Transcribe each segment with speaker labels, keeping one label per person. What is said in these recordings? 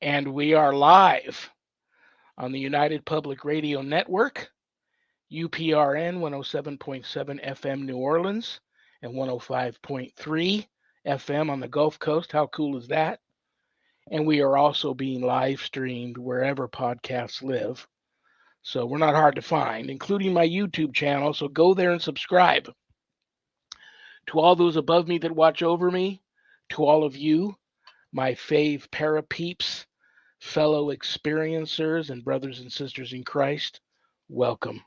Speaker 1: And we are live on the United Public Radio Network, UPRN 107.7 FM New Orleans and 105.3 FM on the Gulf Coast. How cool is that? And we are also being live streamed wherever podcasts live. So we're not hard to find, including my YouTube channel. So go there and subscribe. To all those above me that watch over me, to all of you, my fave para peeps, fellow experiencers, and brothers and sisters in Christ, welcome.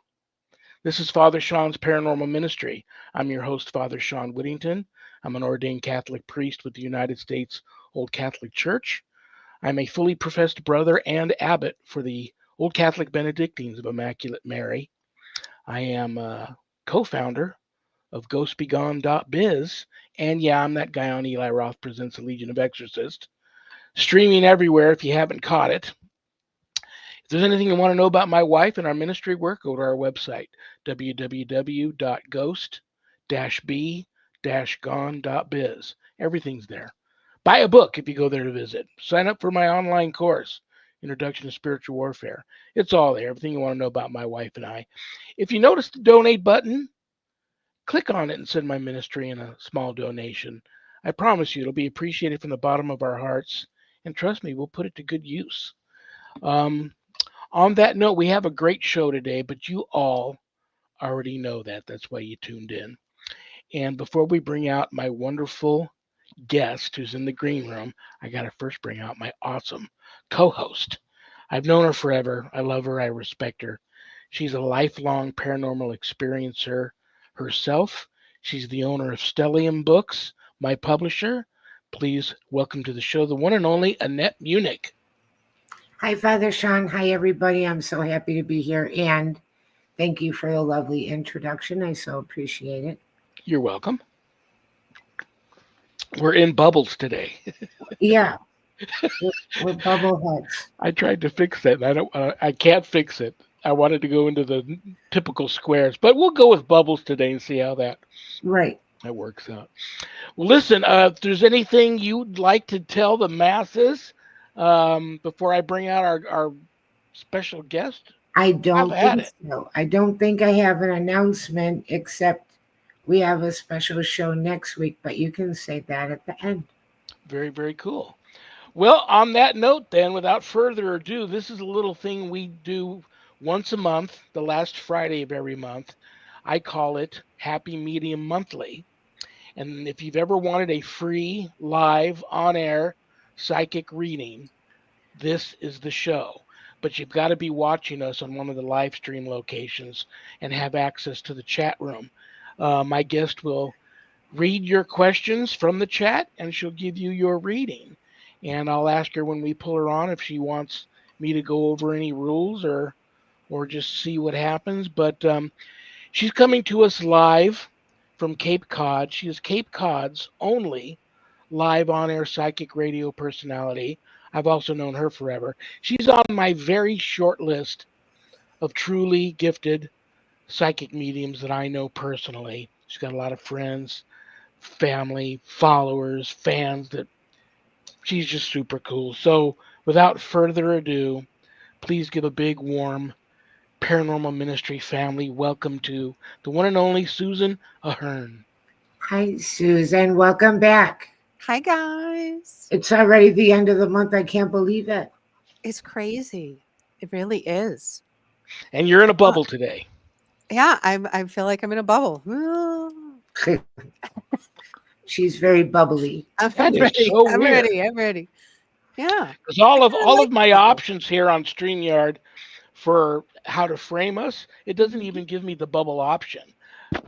Speaker 1: This is Father Shawn's Paranormal Ministry. I'm your host, Father Shawn Whittington. I'm an ordained Catholic priest with the United States Old Catholic Church. I'm a fully professed brother and abbot for the Old Catholic Benedictines of Immaculate Mary. I am a co-founder of GhostBegone.biz, and yeah, I'm that guy on Eli Roth Presents a Legion of Exorcists, streaming everywhere if you haven't caught it. If there's anything you want to know about my wife and our ministry work, go to our website, www.ghost-b-gone.biz. Everything's there. Buy a book if you go there to visit. Sign up for my online course, Introduction to Spiritual Warfare. It's all there, everything you want to know about my wife and I. If you notice the donate button, click on it and send my ministry in a small donation. I promise you it'll be appreciated from the bottom of our hearts. And trust me, we'll put it to good use. On that note, we have a great show today, but you all already know that. That's why you tuned in. And before we bring out my wonderful guest who's in the green room, I got to first bring out my awesome co-host. I've known her forever. I love her. I respect her. She's a lifelong paranormal experiencer herself. She's the owner of Stellium Books, my publisher. Please welcome to the show the one and only Annette Munich.
Speaker 2: Hi, Father Shawn. Hi, everybody. I'm so happy to be here, and thank you for the lovely introduction. I so appreciate it.
Speaker 1: You're welcome. We're in bubbles today.
Speaker 2: Yeah, we're bubble heads.
Speaker 1: I tried to fix that. I can't fix it. I wanted to go into the typical squares, but we'll go with bubbles today and see how that works out. Well, listen, if there's anything you'd like to tell the masses before I bring out our special guest,
Speaker 2: I don't think so. I don't think I have an announcement, except we have a special show next week, but you can say that at the end.
Speaker 1: Very, very cool. Well, on that note, then, without further ado, this is a little thing we do once a month, the last Friday of every month. I call it Happy Medium Monthly. And if you've ever wanted a free, live, on-air psychic reading, this is the show. But you've got to be watching us on one of the live stream locations and have access to the chat room. My guest will read your questions from the chat, and she'll give you your reading. And I'll ask her when we pull her on if she wants me to go over any rules or just see what happens. But she's coming to us live from Cape Cod. She is Cape Cod's only live on-air psychic radio personality. I've also known her forever. She's on my very short list of truly gifted psychic mediums that I know personally. She's got a lot of friends, family, followers, fans that she's just super cool. So without further ado, please give a big, warm Paranormal Ministry family welcome to the one and only Susan Ahearn.
Speaker 2: Hi, Susan. Welcome back.
Speaker 3: Hi, guys.
Speaker 2: It's already the end of the month. I can't believe it.
Speaker 3: It's crazy. It really is.
Speaker 1: And you're in a bubble today.
Speaker 3: Yeah, I feel like I'm in a bubble.
Speaker 2: She's very bubbly.
Speaker 3: I'm ready.
Speaker 1: So
Speaker 3: I'm
Speaker 1: weird.
Speaker 3: ready. I'm ready. Yeah.
Speaker 1: Because all of my options here on StreamYard for how to frame us, it doesn't even give me the bubble option.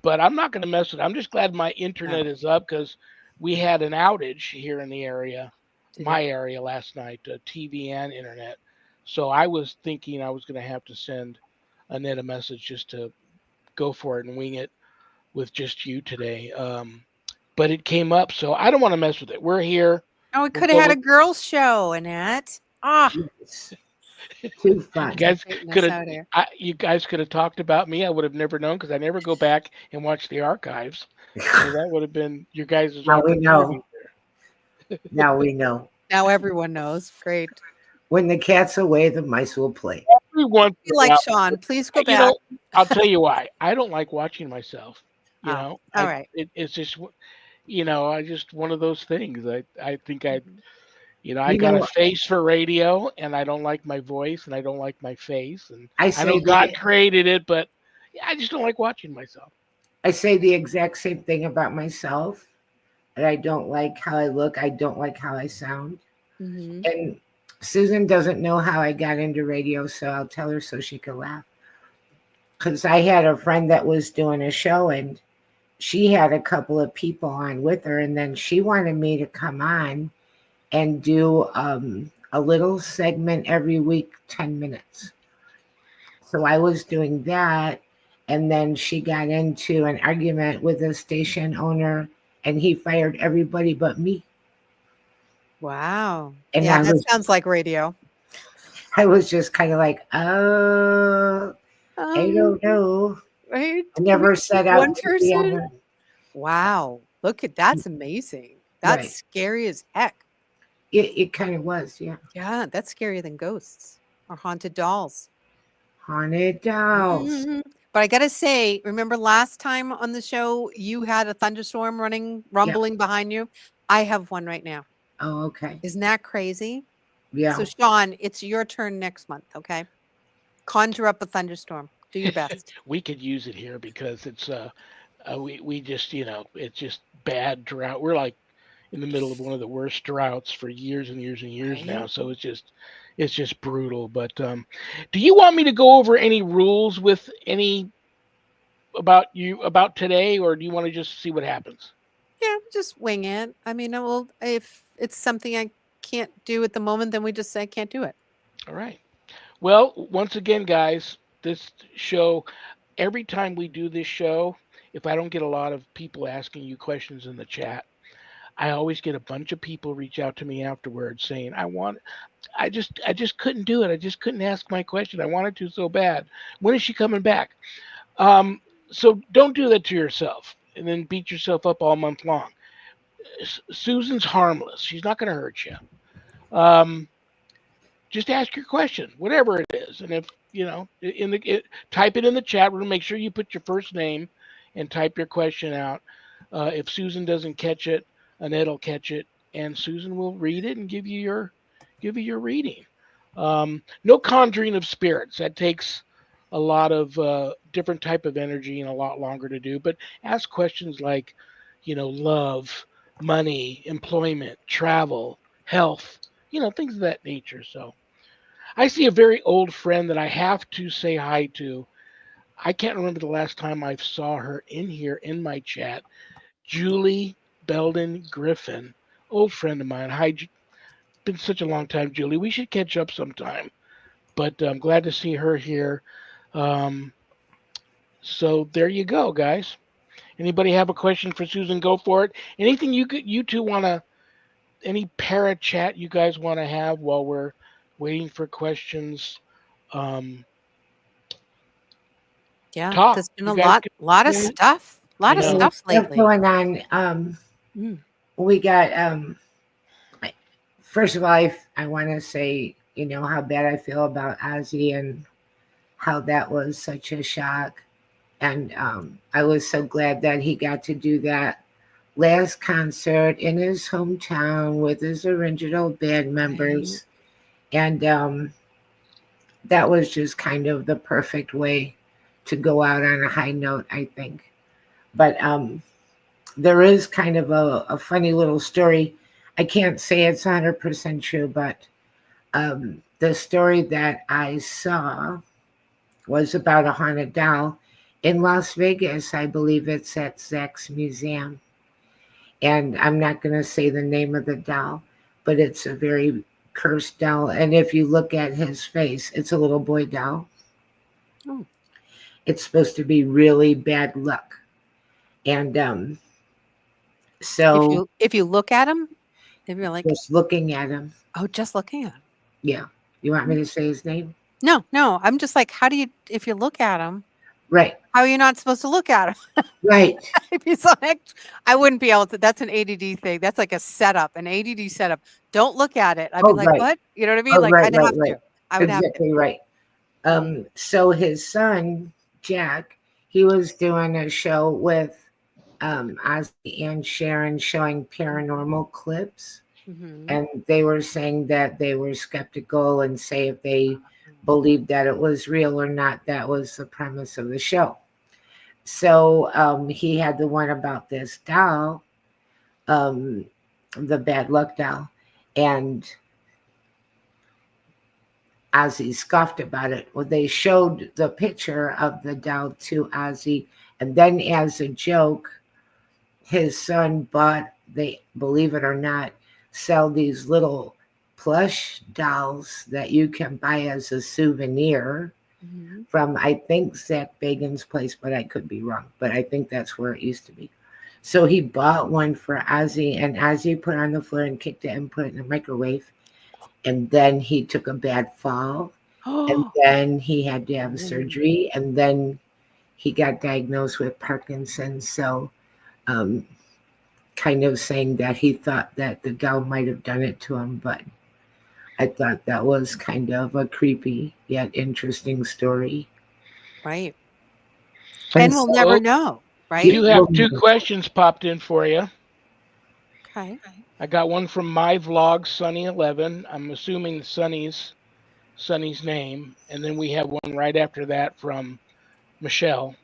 Speaker 1: But I'm not going to mess with it. I'm just glad my internet is up because we had an outage here in the area, my area last night, TV and internet. So I was thinking I was going to have to send Annette a message just to go for it and wing it with just you today. But it came up, so I don't want to mess with it. We're here.
Speaker 3: Oh, we could have had a girls' show, Annette.
Speaker 2: Too fun.
Speaker 1: You guys could have talked about me. I would have never known because I never go back and watch the archives. So that would have been your guys'
Speaker 2: Now we know. Now we know.
Speaker 3: Now everyone knows. Great.
Speaker 2: When the cat's away, the mice will play.
Speaker 1: Every once
Speaker 3: Be
Speaker 1: in a
Speaker 3: like
Speaker 1: while,
Speaker 3: Shawn. Please go
Speaker 1: you
Speaker 3: back.
Speaker 1: know, I'll tell you why. I don't like watching myself. You
Speaker 3: Oh,
Speaker 1: know,
Speaker 3: all right.
Speaker 1: it's just I just one of those things. I think
Speaker 3: Mhm.
Speaker 1: I
Speaker 2: You
Speaker 1: got a
Speaker 2: know,
Speaker 1: face for radio, and I don't like my voice, and I don't like my face, and
Speaker 2: I
Speaker 1: I know
Speaker 2: say
Speaker 1: God
Speaker 2: the
Speaker 1: created it, but yeah, I just don't like watching myself.
Speaker 2: I say the exact same thing about myself. And I don't like how I look. I don't like how I sound.
Speaker 3: Mhm.
Speaker 2: And Susan doesn't know how I got into radio, so I'll tell her so she can laugh. Because I had a friend that was doing a show, and she had a couple of people on with her, and then she wanted me to come on and do a little segment every week, 10 minutes. So I was doing that, and then she got into an argument with the station owner, and he fired everybody but me.
Speaker 3: Wow.
Speaker 2: And
Speaker 3: Yeah, that sounds like radio.
Speaker 2: I was just kind of like, I
Speaker 3: Um,
Speaker 2: don't know.
Speaker 3: right?
Speaker 2: I
Speaker 3: Can we
Speaker 2: never
Speaker 3: keep
Speaker 2: set out
Speaker 3: one
Speaker 2: to be on
Speaker 3: person?
Speaker 2: the
Speaker 3: Wow. Look at that's amazing. That's
Speaker 2: right.
Speaker 3: scary as heck.
Speaker 2: It kind of was, yeah.
Speaker 3: Yeah, that's scarier than ghosts or haunted dolls.
Speaker 2: Haunted dolls.
Speaker 3: Mhm. But I gotta say, remember last time on the show, you had a thunderstorm
Speaker 2: Yeah.
Speaker 3: rumbling behind you? I have one right now.
Speaker 2: Oh, okay.
Speaker 3: Isn't that crazy? So,
Speaker 2: Yeah.
Speaker 3: Shawn, it's your turn next month, okay? Conjure up a thunderstorm. Do your best.
Speaker 1: We could use it here because we just it's just bad drought. We're like in the middle of one of the worst droughts for years and years and years now.
Speaker 3: Right?
Speaker 1: So it's just brutal. But do you want me to go over any rules with any about today, or do you want to just see what happens?
Speaker 3: Yeah, just wing it. I mean, well, if it's something I can't do at the moment, then we just say I can't do it.
Speaker 1: All right. Well, once again, guys, this show, every time we do this show, if I don't get a lot of people asking you questions in the chat, I always get a bunch of people reach out to me afterwards saying, I just couldn't do it. I just couldn't ask my question. I wanted to so bad. When is she coming back? Um, so don't do that to yourself and then beat yourself up all month long. Susan's harmless. She's not going to hurt you. Um, just ask your question, whatever it is. And if type it in the chat room. Make sure you put your first name and type your question out. If Susan doesn't catch it, Annette will catch it, and Susan will read it and give you your reading. No conjuring of spirits. That takes a lot of different type of energy and a lot longer to do. But ask questions like, love, money, employment, travel, health, things of that nature. So I see a very old friend that I have to say hi to. I can't remember the last time I saw her in here in my chat. Julie Belden Griffin, old friend of mine. Hi, been such a long time, Julie. We should catch up sometime. But I'm glad to see her here. Um, so there you go, guys. Anybody have a question for Susan? Go for it. Anything you two want to, any para chat you guys want to have while we're waiting for questions? Um,
Speaker 3: Yeah,
Speaker 1: Talk.
Speaker 3: there's been
Speaker 1: You
Speaker 3: a
Speaker 1: guys
Speaker 3: lot,
Speaker 1: can.
Speaker 3: lot of
Speaker 1: Yeah,
Speaker 3: stuff,
Speaker 1: I
Speaker 3: lot of
Speaker 2: Yeah,
Speaker 1: know.
Speaker 2: there's
Speaker 3: stuff
Speaker 2: stuff
Speaker 3: lately.
Speaker 2: going on.
Speaker 3: Mm.
Speaker 2: We got first of all, I want to say, how bad I feel about Ozzy and how that was such a shock. And I was so glad that he got to do that last concert in his hometown with his original band
Speaker 3: Right.
Speaker 2: members. And that was just kind of the perfect way to go out on a high note, I think. But there is kind of a funny little story. I can't say it's 100% true, but the story that I saw was about a haunted doll in Las Vegas. I believe it's at Zach's Museum. And I'm not going to say the name of the doll, but it's a very cursed doll. And if you look at his face, it's a little boy doll.
Speaker 3: Oh,
Speaker 2: It's supposed to be really bad luck. And
Speaker 3: if
Speaker 2: so
Speaker 3: you look at him, if you're like,
Speaker 2: just looking at him,
Speaker 3: oh, just looking at him.
Speaker 2: yeah. You want me
Speaker 3: Mm.
Speaker 2: to say his name?
Speaker 3: No, no, I'm just like, how do you if you look at him?
Speaker 2: Right.
Speaker 3: How are you not supposed to look at him?
Speaker 2: Right.
Speaker 3: I'd be so I wouldn't be able to. That's an ADD thing. That's like a setup, an ADD setup. Don't look at it. I'd be
Speaker 2: Oh,
Speaker 3: like,
Speaker 2: right.
Speaker 3: what? You know what I mean?
Speaker 2: Oh,
Speaker 3: Like
Speaker 2: right,
Speaker 3: I'd
Speaker 2: right,
Speaker 3: have
Speaker 2: right.
Speaker 3: to. I would have to.
Speaker 2: Exactly right.
Speaker 3: Mhm.
Speaker 2: So his son, Jack, he was doing a show with Ozzy and Sharon showing paranormal clips.
Speaker 3: Mhm.
Speaker 2: And they were saying that they were skeptical and say if they believed that it was real or not. That was the premise of the show. So he had the one about this doll, um, the bad luck doll, and Ozzy scoffed about it. Well, they showed the picture of the doll to Ozzy, and then as a joke, his son bought, they believe it or not, sell these little plush dolls that you can buy as a souvenir
Speaker 3: Mhm.
Speaker 2: from, I think, Zach Bagan's place, but I could be wrong. But I think that's where it used to be. So he bought one for Ozzy, and Ozzy put it on the floor and kicked it and put it in the microwave. And then he took a bad fall, and
Speaker 3: Oh.
Speaker 2: then he had to have
Speaker 3: Mm.
Speaker 2: surgery, and then he got diagnosed with Parkinson's. So, um, kind of saying that he thought that the doll might have done it to him, but I thought that was kind of a creepy yet interesting story.
Speaker 3: Right.
Speaker 2: And
Speaker 3: And we'll never
Speaker 1: So
Speaker 3: know,
Speaker 1: we
Speaker 3: right?
Speaker 1: do have two questions popped in for you.
Speaker 3: Okay.
Speaker 1: I got one from my vlog, Sunny11. I'm assuming Sunny's name, and then we have one right after that from Michelle.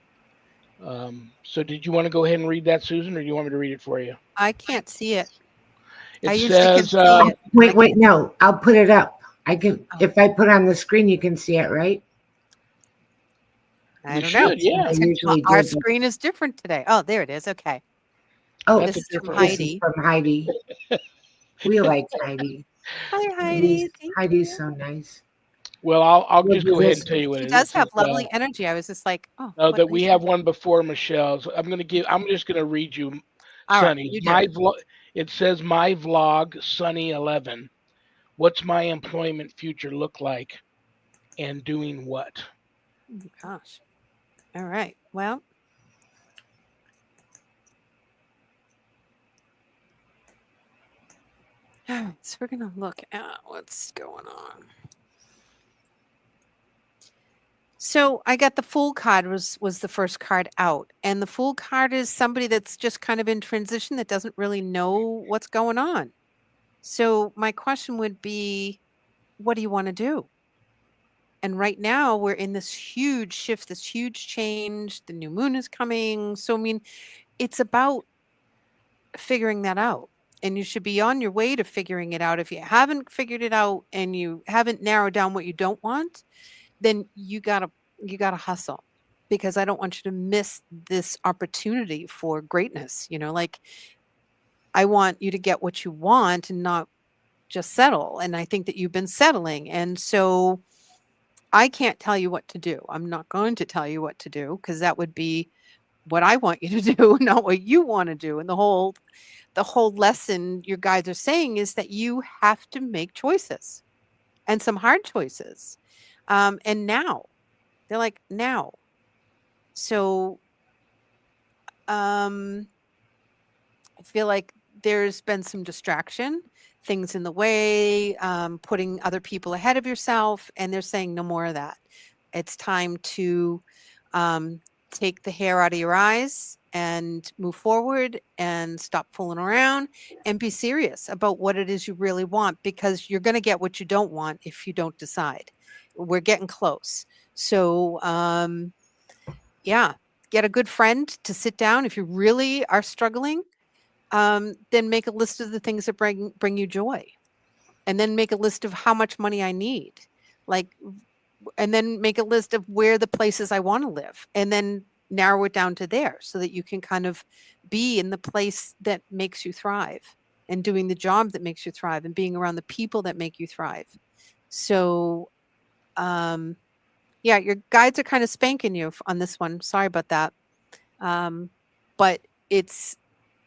Speaker 1: So did you want to go ahead and read that, Susan, or do you want me to read it for you?
Speaker 3: I can't see it. I
Speaker 1: It
Speaker 3: usually can
Speaker 1: says,
Speaker 3: see it, but I
Speaker 2: wait,
Speaker 3: can't.
Speaker 2: no, I'll put it up. I can,
Speaker 3: Oh,
Speaker 2: if I put on the screen, you can see it, right?
Speaker 3: I
Speaker 1: we
Speaker 3: don't know.
Speaker 1: should,
Speaker 2: That's what I
Speaker 1: yeah.
Speaker 2: usually
Speaker 3: Our
Speaker 2: do. But,
Speaker 3: screen is different today. Oh, there it is. Okay.
Speaker 2: oh,
Speaker 1: That's
Speaker 3: This
Speaker 1: a
Speaker 3: is from
Speaker 1: different
Speaker 2: this
Speaker 1: one.
Speaker 2: is
Speaker 3: Heidi.
Speaker 2: from Heidi. We like Heidi.
Speaker 3: Hi,
Speaker 2: Heidi's,
Speaker 3: Heidi. Thank
Speaker 2: Heidi's
Speaker 3: you.
Speaker 2: so nice.
Speaker 1: Well, I'll
Speaker 2: We'll
Speaker 1: just
Speaker 2: do
Speaker 1: go ahead and
Speaker 2: this.
Speaker 1: tell you what
Speaker 3: She
Speaker 1: it is.
Speaker 3: does
Speaker 1: It
Speaker 3: have
Speaker 1: says,
Speaker 3: lovely energy. I was just like, oh, what
Speaker 1: that
Speaker 3: are you
Speaker 1: we
Speaker 3: saying?
Speaker 1: have one before Michelle's. I'm just gonna read you
Speaker 3: All right,
Speaker 1: Sunny's.
Speaker 3: you do.
Speaker 1: It says my vlog, Sunny11. What's my employment future look like, and doing what?
Speaker 3: Oh, gosh. All right. Well, all right. So we're gonna look at what's going on. So I got the Fool card was the first card out, and the Fool card is somebody that's just kind of in transition that doesn't really know what's going on. So my question would be, what do you want to do? And right now we're in this huge shift, this huge change. The new moon is coming. So I mean, it's about figuring that out. And you should be on your way to figuring it out. If you haven't figured it out and you haven't narrowed down what you don't want, then you gotta hustle, because I don't want you to miss this opportunity for greatness. Like, I want you to get what you want and not just settle. And I think that you've been settling. And so I can't tell you what to do. I'm not going to tell you what to do, because that would be what I want you to do, not what you want to do. And the whole lesson your guides are saying is that you have to make choices, and some hard choices. And now they're like, now. So um I feel like there's been some distraction, things in the way, putting other people ahead of yourself, and they're saying no more of that. It's time to um, take the hair out of your eyes and move forward and stop fooling around and be serious about what it is you really want, because you're going to get what you don't want if you don't decide. We're getting close. So, yeah, get a good friend to sit down if you really are struggling. Then make a list of the things that bring you joy, and then make a list of how much money I need, like, and then make a list of where the places I want to live, and then narrow it down to there, so that you can kind of be in the place that makes you thrive, and doing the job that makes you thrive, and being around the people that make you thrive. So, um, yeah, your guides are kind of spanking you on this one. Sorry about that. Um, but it's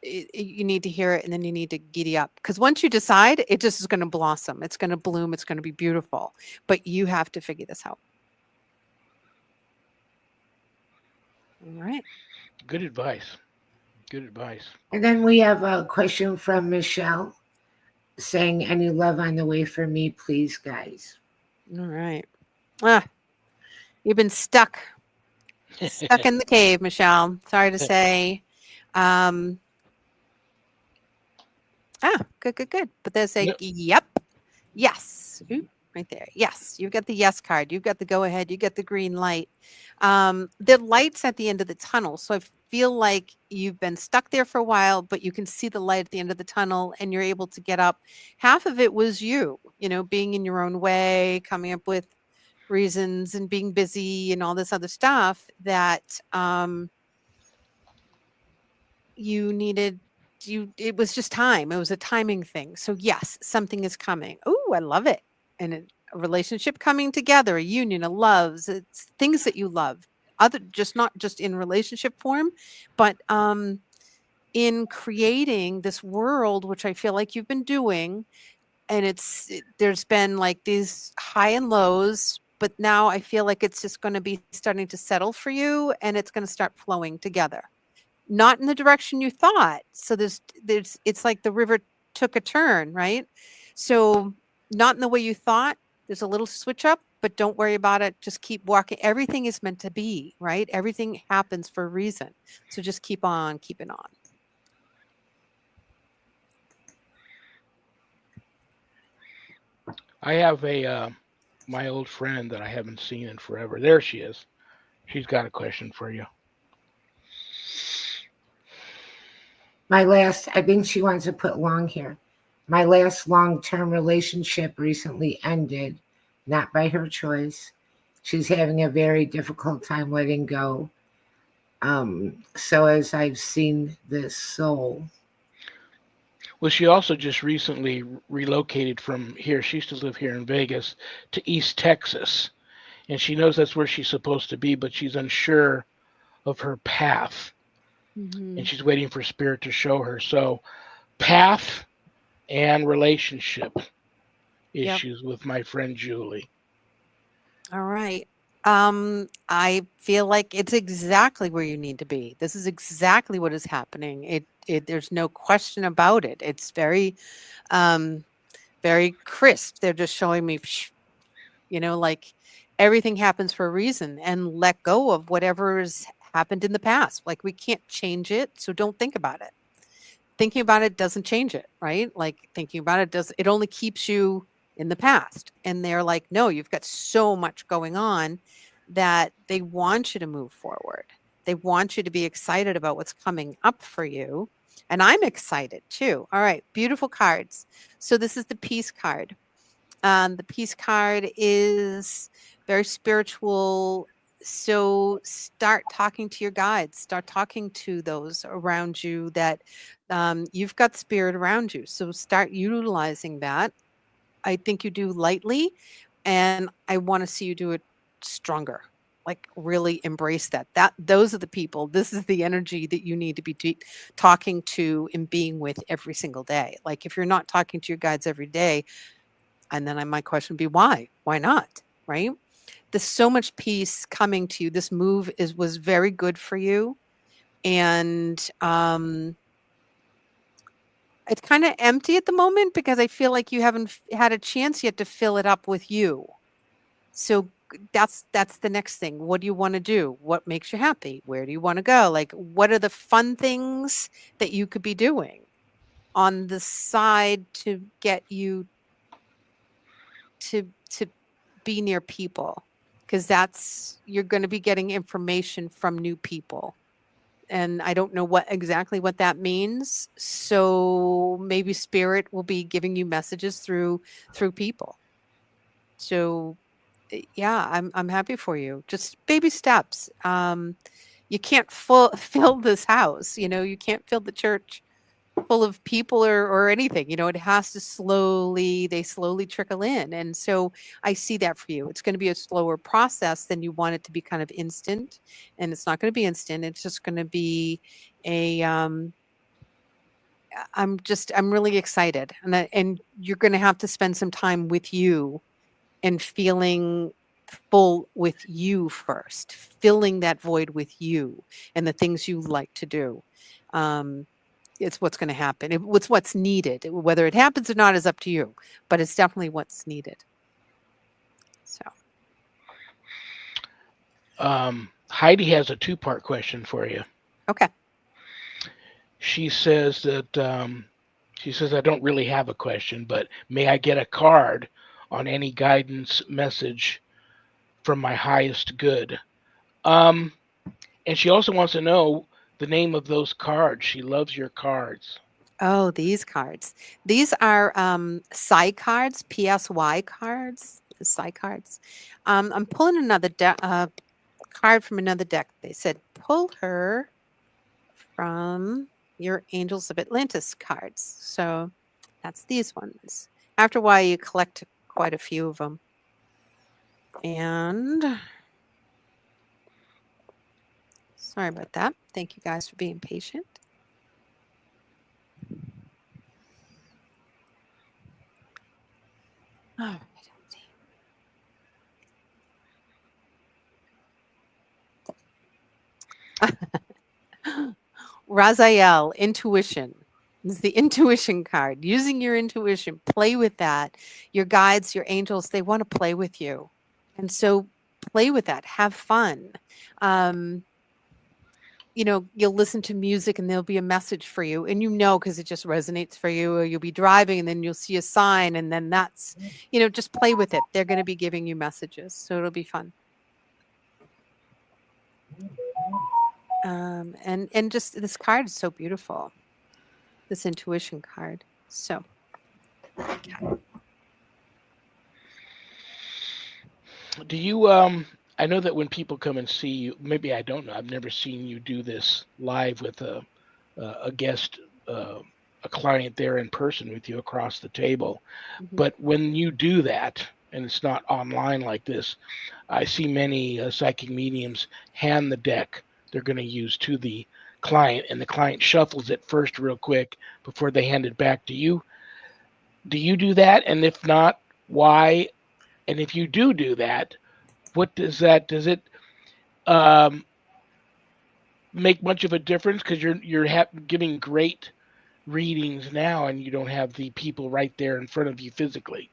Speaker 3: you need to hear it, and then you need to giddy up, because once you decide, it just is going to blossom. It's going to bloom. It's going to be beautiful. But you have to figure this out. All right.
Speaker 1: Good advice. Good advice.
Speaker 2: And then we have a question from Michelle saying, "Any love on the way for me, please, guys."
Speaker 3: All right. Ah, you've been stuck in the cave, Michelle. Sorry to say. Um, good, good, good. But there's a
Speaker 1: No,
Speaker 3: yep, yes, ooh, right there. Yes, you've got the yes card. You've got the go ahead. You get the green light. The light's at the end of the tunnel, so I feel like you've been stuck there for a while, but you can see the light at the end of the tunnel, and you're able to get up. Half of it was you, being in your own way, coming up with reasons and being busy and all this other stuff that you needed it was just time. It was a timing thing. So yes, something is coming. Oh, I love it. And a relationship coming together, a union, a loves, it's things that you love. Other just not just in relationship form, but in creating this world, which I feel like you've been doing. And there's been like these high and lows, but now I feel like it's just going to be starting to settle for you, and it's going to start flowing together, not in the direction you thought. So there's it's like the river took a turn, right? So not in the way you thought. There's a little switch up, but don't worry about it. Just keep walking. Everything is meant to be, right? Everything happens for a reason. So just keep on keeping on.
Speaker 1: I have a my old friend that I haven't seen in forever. There she is. She's got a question for you.
Speaker 2: I think she wants to put long here. My last long term relationship recently ended, not by her choice. She's having a very difficult time letting go. So as I've seen this soul,
Speaker 1: Well, she also just recently relocated from here. She used to live here in Vegas to East Texas, and she knows that's where she's supposed to be, but she's unsure of her path, and
Speaker 3: Hmm.
Speaker 1: she's waiting for spirit to show her. So, path and relationship
Speaker 3: Yep.
Speaker 1: issues with my friend Julie.
Speaker 3: All right. I feel like it's exactly where you need to be. This is exactly what is happening. There's no question about it. It's um, very crisp. They're just showing me, like everything happens for a reason, and let go of whatever's happened in the past. Like we can't change it, so don't think about it. Thinking about it doesn't change it, right? Like thinking about it it only keeps you in the past. And they're like, no, you've got so much going on that they want you to move forward. They want you to be excited about what's coming up for you. And I'm excited too. All right, beautiful cards. So this is the peace card. The peace card is very spiritual. So start talking to your guides, start talking to those around you that you've got spirit around you. So start utilizing that. I think you do lightly, and I want to see you do it stronger. Like really embrace that. Those are the people. This is the energy that you need to be talking to and being with every single day. Like if you're not talking to your guides every day, and then my question would be why? Why not? Right? There's so much peace coming to you. This move was very good for you. And it's kind of empty at the moment because I feel like you haven't had a chance yet to fill it up with you. So that's the next thing. What do you want to do? What makes you happy? Where do you want to go? Like what are the fun things that you could be doing on the side to get you to be near people, because that's you're going to be getting information from new people, and I don't know what that means. So maybe spirit will be giving you messages through people. So yeah, I'm happy for you. Just baby steps. You can't fill this house, you can't fill the church full of people or anything. It has to they slowly trickle in. And so I see that for you. It's going to be a slower process than you want it to be kind of instant. And it's not going to be instant. It's just going to be a, I'm really excited. And you're going to have to spend some time with you and feeling full with you first, filling that void with you and the things you like to do. It's what's going to happen. It's what's needed. Whether it happens or not is up to you, but it's definitely what's needed. So,
Speaker 1: Heidi has a two-part question for you.
Speaker 3: okay.
Speaker 1: She says that I don't really have a question, but may I get a card on any guidance message from my highest good? Um, and she also wants to know the name of those cards. She loves your cards.
Speaker 3: Oh, these cards. These are Psy cards, PSY cards, Psy cards. I'm pulling another card from another deck. They said pull her from your Angels of Atlantis cards. So that's these ones. After a while, you collect quite a few of them. And sorry about that. Thank you guys for being patient. All right. Raziel, intuition. This is the intuition card. Using your intuition, play with that. Your guides, your angels, they want to play with you. And so play with that. Have fun. You'll listen to music and there'll be a message for you. And because it just resonates for you. Or you'll be driving and then you'll see a sign. And then that's, just play with it. They're going to be giving you messages. So it'll be fun. And just this card is so beautiful. This intuition card. So, okay.
Speaker 1: Do you I know that when people come and see you, maybe I don't know. I've never seen you do this live with a guest, a client there in person with you across the table.
Speaker 3: Mm-hmm.
Speaker 1: But when you do that, and it's not online like this, I see many psychic mediums hand the deck they're going to use to the client, and the client shuffles it first real quick before they hand it back to you. Do you do that? And if not, why? And if you do that, what does it um, make much of a difference? Because you're giving great readings now, and you don't have the people right there in front of you physically.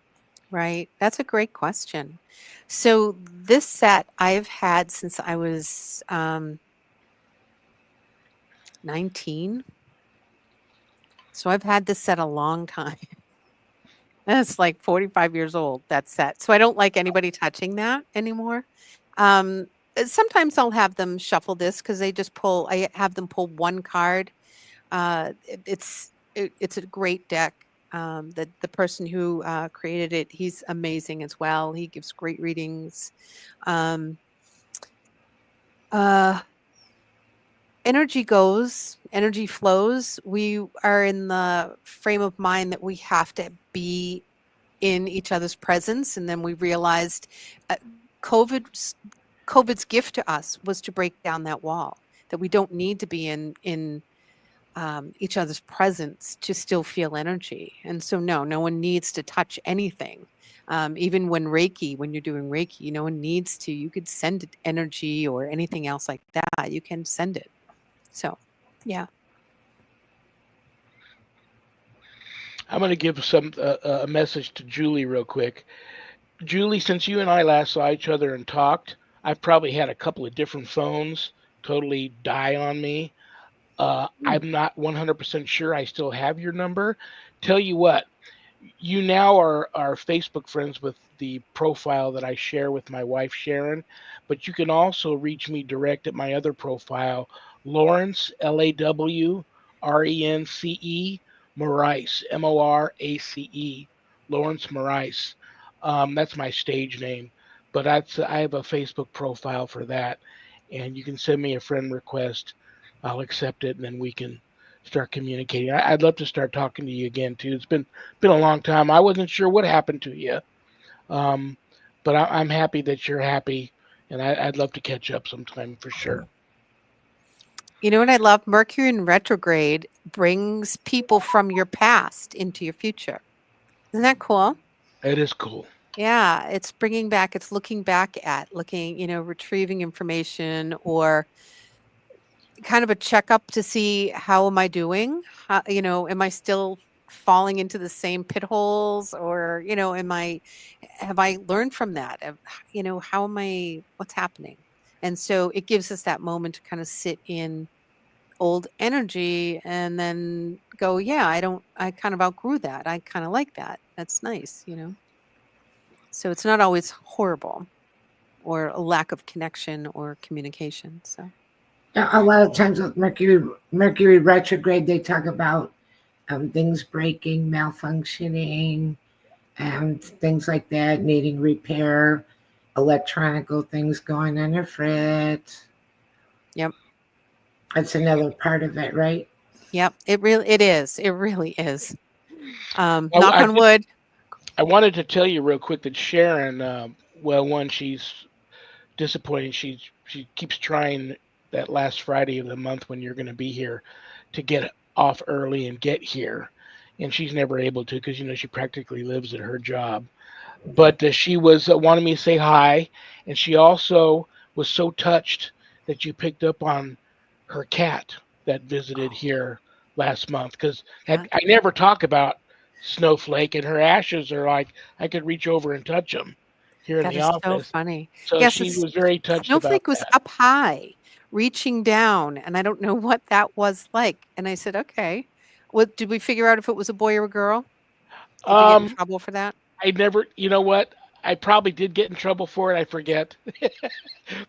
Speaker 3: Right. That's a great question. So this set I've had since I was 19. So I've had this set a long time. It's like 45 years old, that set. So I don't like anybody touching that anymore. Sometimes I'll have them shuffle this because I have them pull one card. It's a great deck. The person who created it, he's amazing as well. He gives great readings. Energy goes, energy flows. We are in the frame of mind that we have to be in each other's presence. And then we realized COVID's gift to us was to break down that wall, that we don't need to be in each other's presence to still feel energy. And so, no one needs to touch anything. Even when you're doing Reiki, no one needs to. You could send it energy or anything else like that. You can send it. So, yeah.
Speaker 1: I'm going to give a message to Julie real quick. Julie, since you and I last saw each other and talked, I've probably had a couple of different phones totally die on me. I'm not 100% sure I still have your number. Tell you what, you now are Facebook friends with the profile that I share with my wife Sharon, but you can also reach me direct at my other profile, Lawrence LAWRENCE Morace MORACE Lawrence Morace. That's my stage name, but I have a Facebook profile for that, and you can send me a friend request. I'll accept it, and then we can start communicating. I'd love to start talking to you again too. It's been a long time. I wasn't sure what happened to you, um, but I'm happy that you're happy, and I'd love to catch up sometime for sure.
Speaker 3: You know what I love? Mercury in retrograde brings people from your past into your future. Isn't that cool?
Speaker 1: It is cool.
Speaker 3: Yeah, it's bringing back, it's looking back at, retrieving information, or kind of a checkup to see how am I doing? Am I still falling into the same pit holes, or, have I learned from that? How am I, what's happening? And so it gives us that moment to kind of sit in old energy and then go, yeah, I kind of outgrew that. I kind of like that. That's nice. So it's not always horrible or a lack of connection or communication. So,
Speaker 2: A lot of times with Mercury retrograde, they talk about things breaking, malfunctioning, and things like that, needing repair, electronical things going on a fritz.
Speaker 3: yep.
Speaker 2: That's another part of it, right?
Speaker 3: Yep. It is. It really is.
Speaker 1: I,
Speaker 3: Knock
Speaker 1: I
Speaker 3: on
Speaker 1: did.
Speaker 3: wood.
Speaker 1: I wanted to tell you real quick that Sharon, well, one, she's disappointing. She keeps trying that last Friday of the month when you're going to be here to get off early and get here, and she's never able to because she practically lives at her job. But she was wanting me to say hi, and she also was so touched that you picked up on her cat that visited
Speaker 3: Oh,
Speaker 1: here last month because
Speaker 3: yeah.
Speaker 1: I never talk about Snowflake, and her ashes are like I could reach over and touch them here in
Speaker 3: That
Speaker 1: the
Speaker 3: is so
Speaker 1: office.
Speaker 3: funny.
Speaker 1: So
Speaker 3: Yes,
Speaker 1: she was very touched about
Speaker 3: Snowflake was
Speaker 1: that.
Speaker 3: up high, reaching down, and I don't know what that was like. And I said, okay. What did we figure out if it was a boy or a girl? Did we get in
Speaker 1: Um,
Speaker 3: trouble for that?
Speaker 1: I never, you know what? I probably did get in trouble for it. I forget,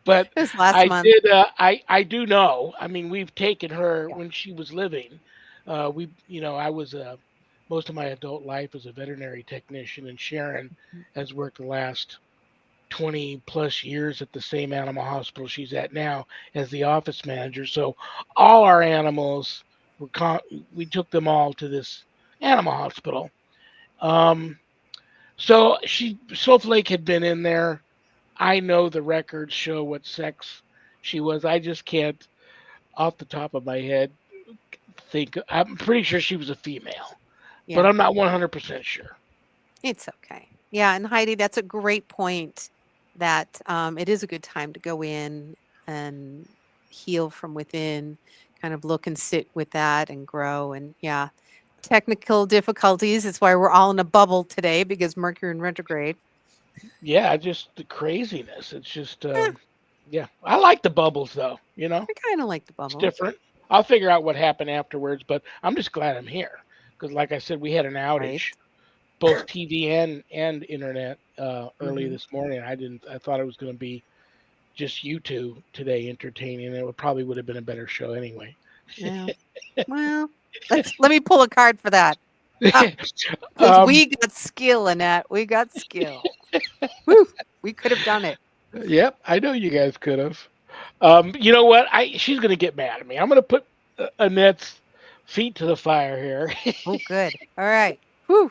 Speaker 1: but
Speaker 3: It was last
Speaker 1: I
Speaker 3: month.
Speaker 1: did. I do know. I mean, we've taken her
Speaker 3: Yeah.
Speaker 1: when she was living. I was most of my adult life as a veterinary technician, and Sharon
Speaker 3: Mhm.
Speaker 1: has worked the last 20 plus years at the same animal hospital she's at now as the office manager. So all our animals we took them all to this animal hospital. Um, so Snowflake had been in there. I know the records show what sex she was. I just can't, off the top of my head, think. I'm pretty sure she was a female, but
Speaker 3: Yeah.
Speaker 1: I'm not 100% sure.
Speaker 3: It's okay. Yeah, and Heidi, that's a great point that it is a good time to go in and heal from within, kind of look and sit with that and grow. And yeah, technical difficulties. It's why we're all in a bubble today because Mercury in retrograde.
Speaker 1: Yeah, just the craziness. It's just,
Speaker 3: Eh,
Speaker 1: yeah. I like the bubbles though.
Speaker 3: I kind of like the
Speaker 1: It's
Speaker 3: bubbles.
Speaker 1: different. I'll figure out what happened afterwards, but I'm just glad I'm here because, like I said, we had an
Speaker 3: Right.
Speaker 1: outage, both TV and internet, early
Speaker 3: Hmm.
Speaker 1: this morning. I thought it was going to be just you two today entertaining. And it probably would have been a better show anyway.
Speaker 3: Yeah. Well, let me pull a card for that. Because
Speaker 1: um,
Speaker 3: we got skill in that. We got skill. Woo! We could have done it.
Speaker 1: yep, I know you guys could have. You know what? She's gonna get mad at me. I'm gonna put Annette's feet to the fire here.
Speaker 3: Oh, good. All right. Whew.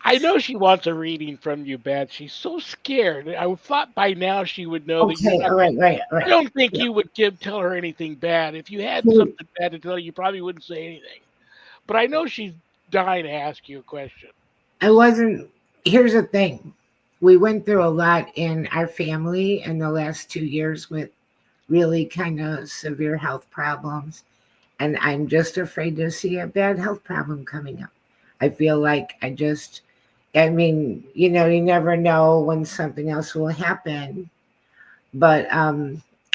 Speaker 1: I know she wants a reading from you, Beth. She's so scared. I thought by now she would know that you're
Speaker 2: Okay,
Speaker 1: not
Speaker 2: all
Speaker 1: going.
Speaker 2: right, right,
Speaker 1: I
Speaker 2: right.
Speaker 1: don't think
Speaker 2: Yeah.
Speaker 1: you would tell her anything bad. If you had
Speaker 2: So
Speaker 1: something bad to tell her, you probably wouldn't say anything. But I know she's dying to ask you a question.
Speaker 2: I wasn't. Here's the thing. We went through a lot in our family in the last 2 years with really kind of severe health problems. And I'm just afraid to see a bad health problem coming up. I feel like I mean, you never know when something else will happen. But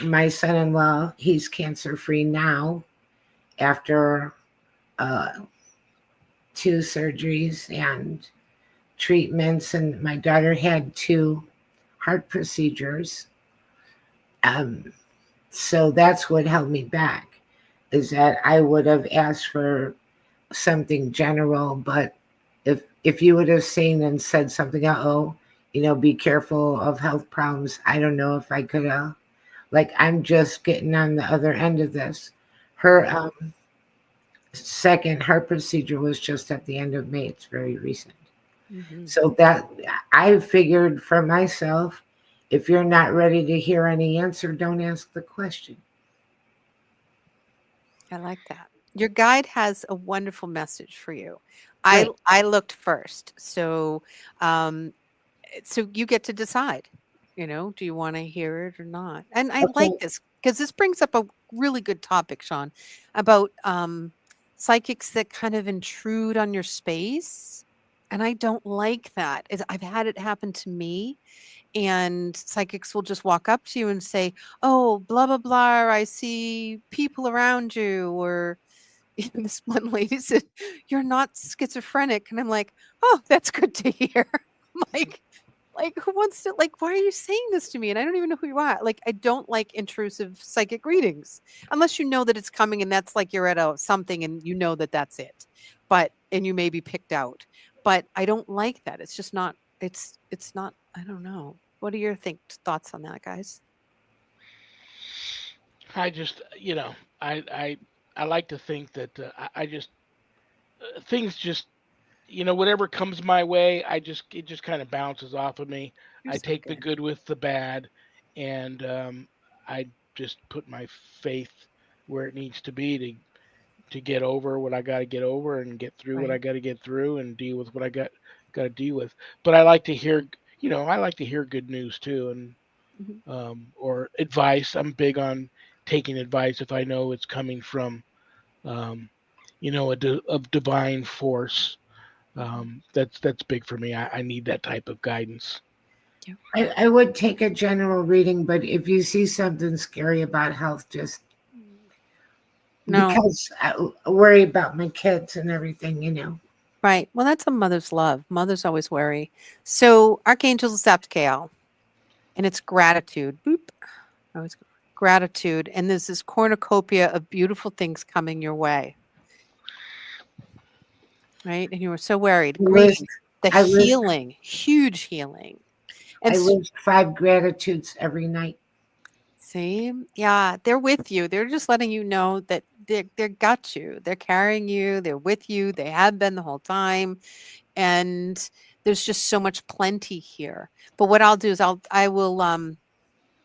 Speaker 2: my son in law, he's cancer free now after uh, two surgeries and treatments. And my daughter had two heart procedures. Um, so that's what held me back, is that I would have asked for something general, but if you would have seen and said something, be careful of health problems. I don't know if I could have. Like, I'm just getting on the other end of this. Her second heart procedure was just at the end of May. It's very recent.
Speaker 3: Hmm.
Speaker 2: So that I figured for myself, if you're not ready to hear any answer, don't ask the question.
Speaker 3: I like that. Your guide has a wonderful message for you. I
Speaker 2: Right.
Speaker 3: I looked first, so um, so you get to decide, do you want to hear it or not? And I like
Speaker 2: Okay.
Speaker 3: this because this brings up a really good topic, Sean, about psychics that kind of intrude on your space. And I don't like that. I've had it happen to me, and psychics will just walk up to you and say, "Oh, blah blah blah, I see people around you," or this one lady said, "You're not schizophrenic," and I'm like, "Oh, that's good to hear." like, who wants to, why are you saying this to me? And I don't even know who you are. Like, I don't like intrusive psychic readings unless you know that it's coming and that's like you're at a something and you know that that's it. And you may be picked out. But I don't like that. It's just not, it's not, I don't know. What are your thoughts on that, guys?
Speaker 1: I just, I like to think that I just things just, whatever comes my way, it just kind of bounces off of me.
Speaker 3: You're
Speaker 1: I
Speaker 3: so
Speaker 1: take the
Speaker 3: good.
Speaker 1: good with the bad, and I just put my faith where it needs to be to get over what I got to get over and get through what I
Speaker 3: Right.
Speaker 1: got to get through and deal with what I got to deal with. But I like to hear, I like to hear good news too, and
Speaker 3: Mhm.
Speaker 1: or advice. I'm big on taking advice if I know it's coming from, um, of divine force.
Speaker 3: Mhm.
Speaker 1: That's big for me. I need that type of guidance.
Speaker 3: Yeah.
Speaker 2: I would take a general reading, but if you see something scary about health, just
Speaker 3: No.
Speaker 2: because I worry about my kids and everything.
Speaker 3: Right. Well, that's a mother's love. Mothers always worry. So, Archangel Zapkael, and it's gratitude. Boop. Always gratitude. And there's this cornucopia of beautiful things coming your way, right? And you were so worried.
Speaker 2: I list,
Speaker 3: Grief, the
Speaker 2: I list,
Speaker 3: healing, huge healing. And
Speaker 2: I list 5 gratitudes every night.
Speaker 3: see, yeah, they're with you. They're just letting you know that they got you. They're carrying you. They're with you. They have been the whole time. And there's just so much plenty here. But what I'll do is I will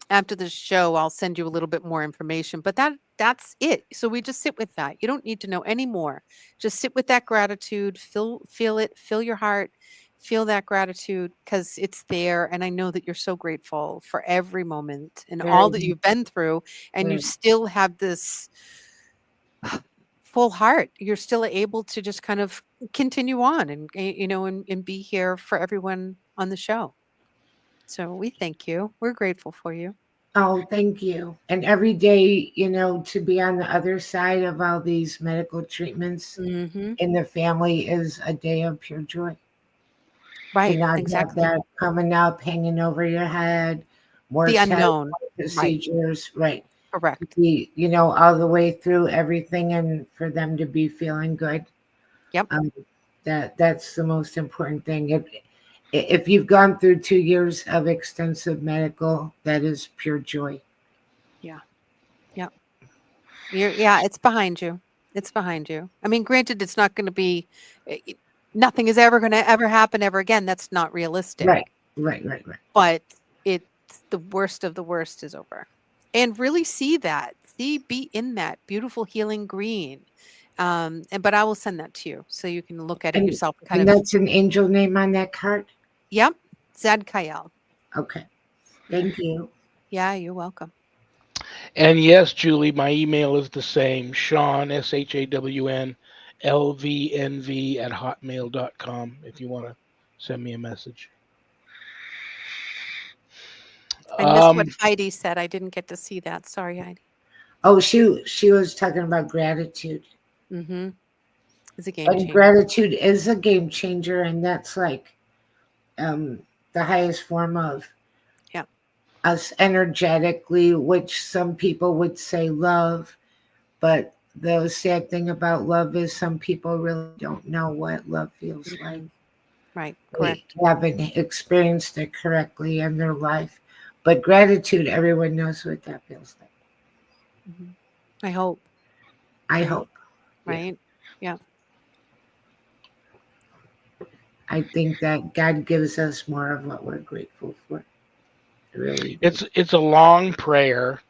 Speaker 3: after the show I'll send you a little bit more information. But that's it. So we just sit with that. You don't need to know any more. Just sit with that gratitude. Feel it. Fill your heart. Feel that gratitude because it's there. And I know that you're so grateful for every moment and all that
Speaker 2: Very,
Speaker 3: you've been through. And you
Speaker 2: very.
Speaker 3: still have this full heart. You're still able to just kind of continue on and be here for everyone on the show. So we thank you. We're grateful for you.
Speaker 2: Oh, thank you. And every day, to be on the other side of all these medical treatments
Speaker 3: Hmm.
Speaker 2: in the family is a day of pure joy. To
Speaker 3: Right.
Speaker 2: not have
Speaker 3: Exactly.
Speaker 2: that coming up, hanging over your head, more
Speaker 3: The
Speaker 2: tests,
Speaker 3: unknown.
Speaker 2: more
Speaker 3: Right.
Speaker 2: procedures, right? To
Speaker 3: Correct.
Speaker 2: be, all the way through everything and for them to be feeling good.
Speaker 3: Yep.
Speaker 2: Um, that's the most important thing. If you've gone through 2 years of extensive medical, that is pure joy.
Speaker 3: Yeah. Yep. Yeah. It's behind you. It's behind you. I mean, granted, it's not going to be, nothing is ever going to ever happen ever again. That's not realistic.
Speaker 2: Right, right.
Speaker 3: But it's the worst of the worst is over. And really see that. Be in that beautiful healing green. But I will send that to you so you can look at it
Speaker 2: And
Speaker 3: yourself and kind
Speaker 2: and
Speaker 3: of,
Speaker 2: that's an angel name on that card.
Speaker 3: yep, Zad Kyle.
Speaker 2: Okay, thank you.
Speaker 3: Yeah, you're welcome.
Speaker 1: And yes, Julie, my email is the same. Shawn SHAWN LVNV at hotmail.com if you want to send me a message.
Speaker 3: I missed what
Speaker 1: Um,
Speaker 3: Heidi said. I didn't get to see that. Sorry, Heidi.
Speaker 2: Oh, she was talking about gratitude,
Speaker 3: Mm-hmm. It's a game
Speaker 2: and
Speaker 3: changer.
Speaker 2: gratitude is a game changer, and that's like um the highest form of
Speaker 3: Yeah.
Speaker 2: us energetically, which some people would say love. But the sad thing about love is some people really don't know what love feels like.
Speaker 3: Mm-mm. Right.
Speaker 2: They
Speaker 3: Correct.
Speaker 2: haven't experienced it correctly in their life. But gratitude, everyone knows what that feels like.
Speaker 3: Hmm. I hope.
Speaker 2: I
Speaker 3: Right.
Speaker 2: hope. Yeah.
Speaker 3: Right. Yeah.
Speaker 2: I think that God gives us more of what we're grateful for. I really do.
Speaker 1: it's a long prayer.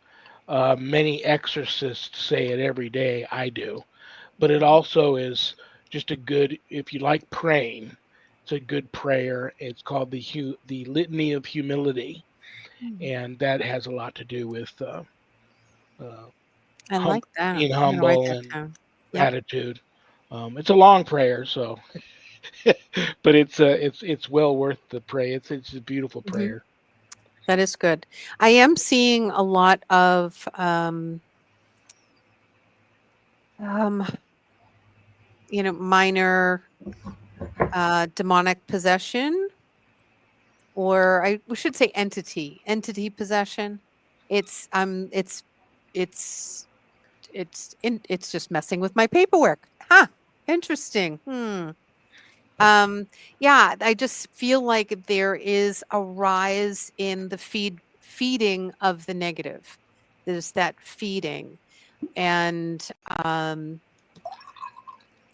Speaker 1: Many exorcists say it every day. I do, but it
Speaker 3: Mhm.
Speaker 1: also is just a good if you like praying. It's a good prayer. It's called the Litany of Humility,
Speaker 3: Mm,
Speaker 1: and that has a lot to do with uh,
Speaker 3: I like that.
Speaker 1: being
Speaker 3: I'm gonna write
Speaker 1: humble
Speaker 3: that
Speaker 1: and
Speaker 3: down. Yep.
Speaker 1: gratitude. It's a long prayer, so but it's well worth the pray. It's a beautiful
Speaker 3: Hmm.
Speaker 1: prayer.
Speaker 3: That is good. I am seeing a lot of um, minor demonic possession, or we should say entity possession. It's it's it's it's just messing with my paperwork. Huh. Interesting. Um, yeah, I just feel like there is a rise in the feeding of the negative. There's that feeding. And um,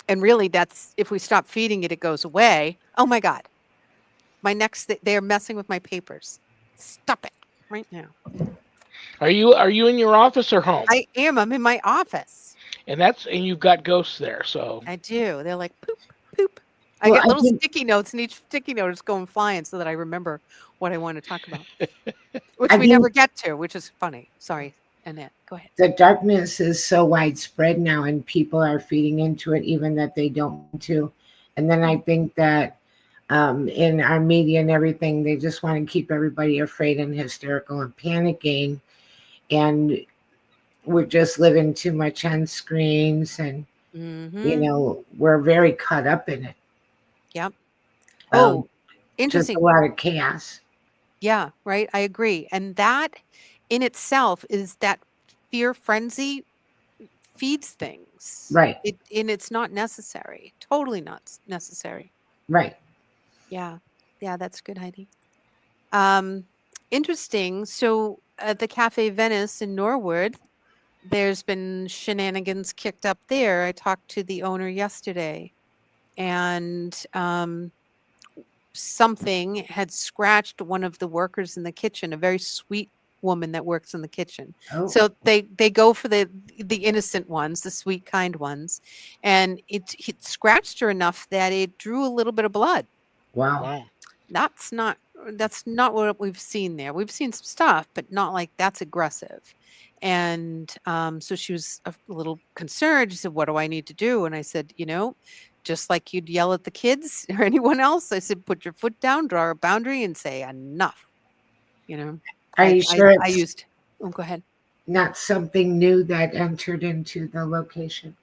Speaker 3: and really that's, if we stop feeding it, it goes away. Oh my God. They're messing with my papers. Stop it right now.
Speaker 1: Are you in your office or home?
Speaker 3: I am. I'm in my office.
Speaker 1: And you've got ghosts there, so
Speaker 3: I do. They're like poop, poop. I
Speaker 2: Well,
Speaker 3: get
Speaker 2: I
Speaker 3: little
Speaker 2: think
Speaker 3: sticky notes, and each sticky note is going flying so that I remember what I want to talk about, which
Speaker 2: I
Speaker 3: we never
Speaker 2: think
Speaker 3: get to, which is funny. Sorry, Annette. Go ahead.
Speaker 2: the darkness is so widespread now, and people are feeding into it, even that they don't mean to. And then I
Speaker 3: Mm.
Speaker 2: think that in our media and everything, they just want to keep everybody afraid and hysterical and panicking. And we're just living too much on screens, and
Speaker 3: Mhm.
Speaker 2: we're very caught up in it.
Speaker 3: Yep.
Speaker 2: Um,
Speaker 3: Oh,
Speaker 2: just a
Speaker 3: interesting.
Speaker 2: lot of chaos.
Speaker 3: Yeah, right. I agree. And that in itself is that fear frenzy feeds things.
Speaker 2: Right,
Speaker 3: And it's not necessary. Totally not necessary.
Speaker 2: right.
Speaker 3: Yeah. Yeah, that's good, Heidi. Um, interesting. So at the Cafe Venice in Norwood, there's been shenanigans kicked up there. I talked to the owner yesterday, and something had scratched one of the workers in the kitchen, a very sweet woman that works in the kitchen.
Speaker 2: Oh,
Speaker 3: So they go for the innocent ones, the sweet kind ones, and it scratched her enough that it drew a little bit of blood.
Speaker 2: wow.
Speaker 1: wow.
Speaker 3: That's not that's not what we've seen there. We've seen some stuff, but not like that's aggressive. And so she was a little concerned. She said, "What do I need to do?" And I said, just like you'd yell at the kids or anyone else, I said, "Put your foot down, draw a boundary, and say enough." You know,
Speaker 2: Are
Speaker 3: I
Speaker 2: you
Speaker 3: I
Speaker 2: sure
Speaker 3: I
Speaker 2: it's
Speaker 3: used. Oh, go ahead.
Speaker 2: not something new that entered into the location?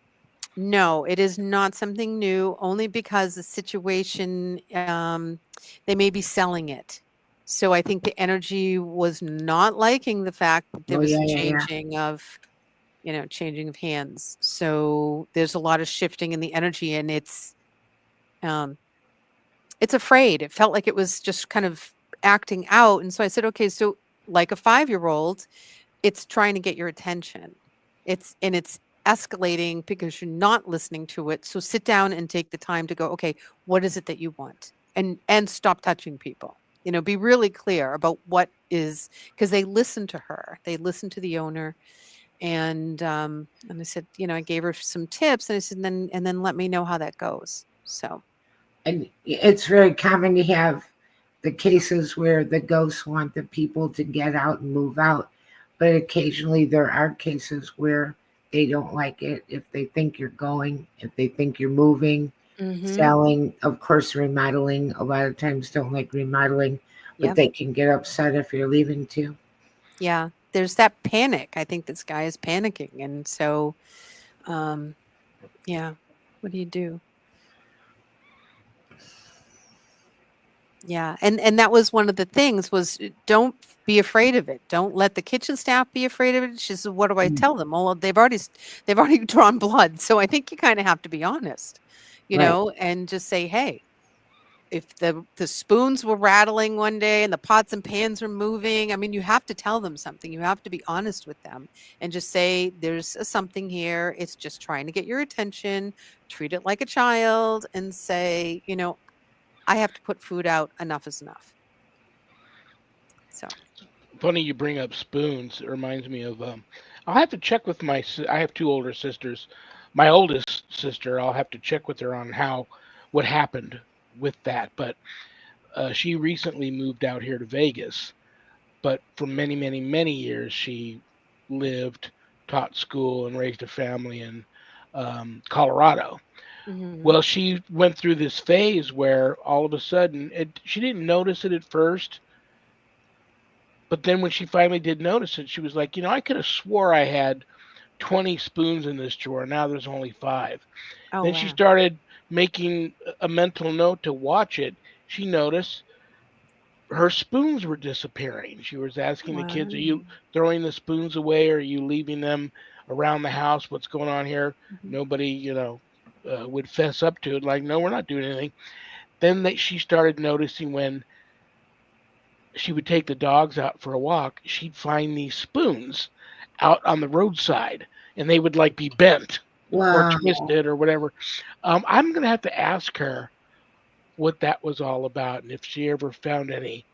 Speaker 3: No, it is not something new, only because the situation, they may be selling it. So I think the energy was not liking the fact that there
Speaker 2: Oh,
Speaker 3: was
Speaker 2: yeah,
Speaker 3: a
Speaker 2: yeah, yeah.
Speaker 3: changing of hands. So there's a lot of shifting in the energy, and um, it's afraid. It felt like it was just kind of acting out. And so I said, okay, so like a 5-year-old, it's trying to get your attention. It's escalating because you're not listening to it. So sit down and take the time to go, okay, what is it that you want? And stop touching people. Be really clear about what is, because they listen to her. They listen to the owner. And I said, I gave her some tips, and I said, and then let me know how that goes. So
Speaker 2: And it's very common to have the cases where the ghosts want the people to get out and move out. But occasionally there are cases where they don't like it if they think you're going, if they think you're moving,
Speaker 3: mhm.
Speaker 2: selling. Of course, remodeling. A lot of times don't like remodeling, but
Speaker 3: Yep.
Speaker 2: they can get upset if you're leaving too.
Speaker 3: Yeah. There's that panic. I think this guy is panicking. And so um yeah, what do you do? Yeah, and that was one of the things was, don't be afraid of it. Don't let the kitchen staff be afraid of it. She said, "What do I
Speaker 2: Mm,
Speaker 3: tell them?" Well, they've already drawn blood, so I think you kinda have to be honest,
Speaker 2: right.
Speaker 3: and just say, "Hey, if the spoons were rattling one day and the pots and pans were moving," I mean, you have to tell them something. You have to be honest with them and just say, "There's a something here. It's just trying to get your attention. Treat it like a child and say, I have to put food out. Enough is enough." So,
Speaker 1: Funny you bring up spoons. It reminds me of I'll have to check with I have two older sisters. My oldest sister, I'll have to check with her on what happened. with that. But she recently moved out here to Vegas. But for many, many, many years, she lived, taught school, and raised a family in Colorado.
Speaker 3: Hmm.
Speaker 1: Well, she went through this phase where all of a sudden she didn't notice it at first, but then when she finally did notice it, she was like, I could have swore I had 20 spoons in this drawer. Now there's only five.
Speaker 3: Oh,
Speaker 1: Then she
Speaker 3: wow.
Speaker 1: started making a mental note to watch it. She noticed her spoons were disappearing. She was asking the kids, "Are you
Speaker 3: Wow.
Speaker 1: throwing the spoons away? Or are you leaving them around the house? What's going on here?"
Speaker 3: Mhm.
Speaker 1: Nobody, would fess up to it. Like, no, we're not doing anything. Then she started noticing when she would take the dogs out for a walk, she'd find these spoons out on the roadside, and they would like be bent or
Speaker 2: Wow.
Speaker 1: twisted or whatever. I'm gonna have to ask her what that was all about and if she ever found any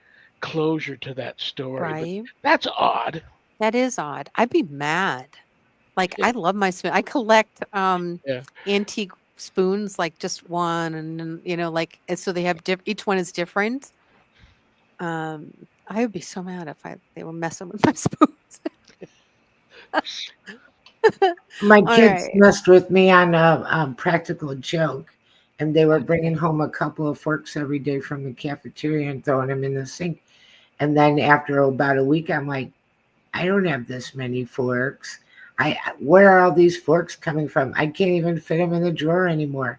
Speaker 1: closure to that story. But
Speaker 3: Right.
Speaker 1: that's odd.
Speaker 3: That is odd. I'd be mad. Like,
Speaker 1: Yeah,
Speaker 3: I love my spoon. I collect
Speaker 1: yeah.
Speaker 3: antique spoons, like just one, and then, like, and so they have each one is different. Um, I would be so mad if they were messing with my spoons.
Speaker 2: My
Speaker 3: All
Speaker 2: kids
Speaker 3: right.
Speaker 2: messed with me on a practical joke, and they were bringing home a couple of forks every day from the cafeteria and throwing them in the sink. And then after about a week, I'm like, I don't have this many forks. Where are all these forks coming from? I can't even fit them in the drawer anymore,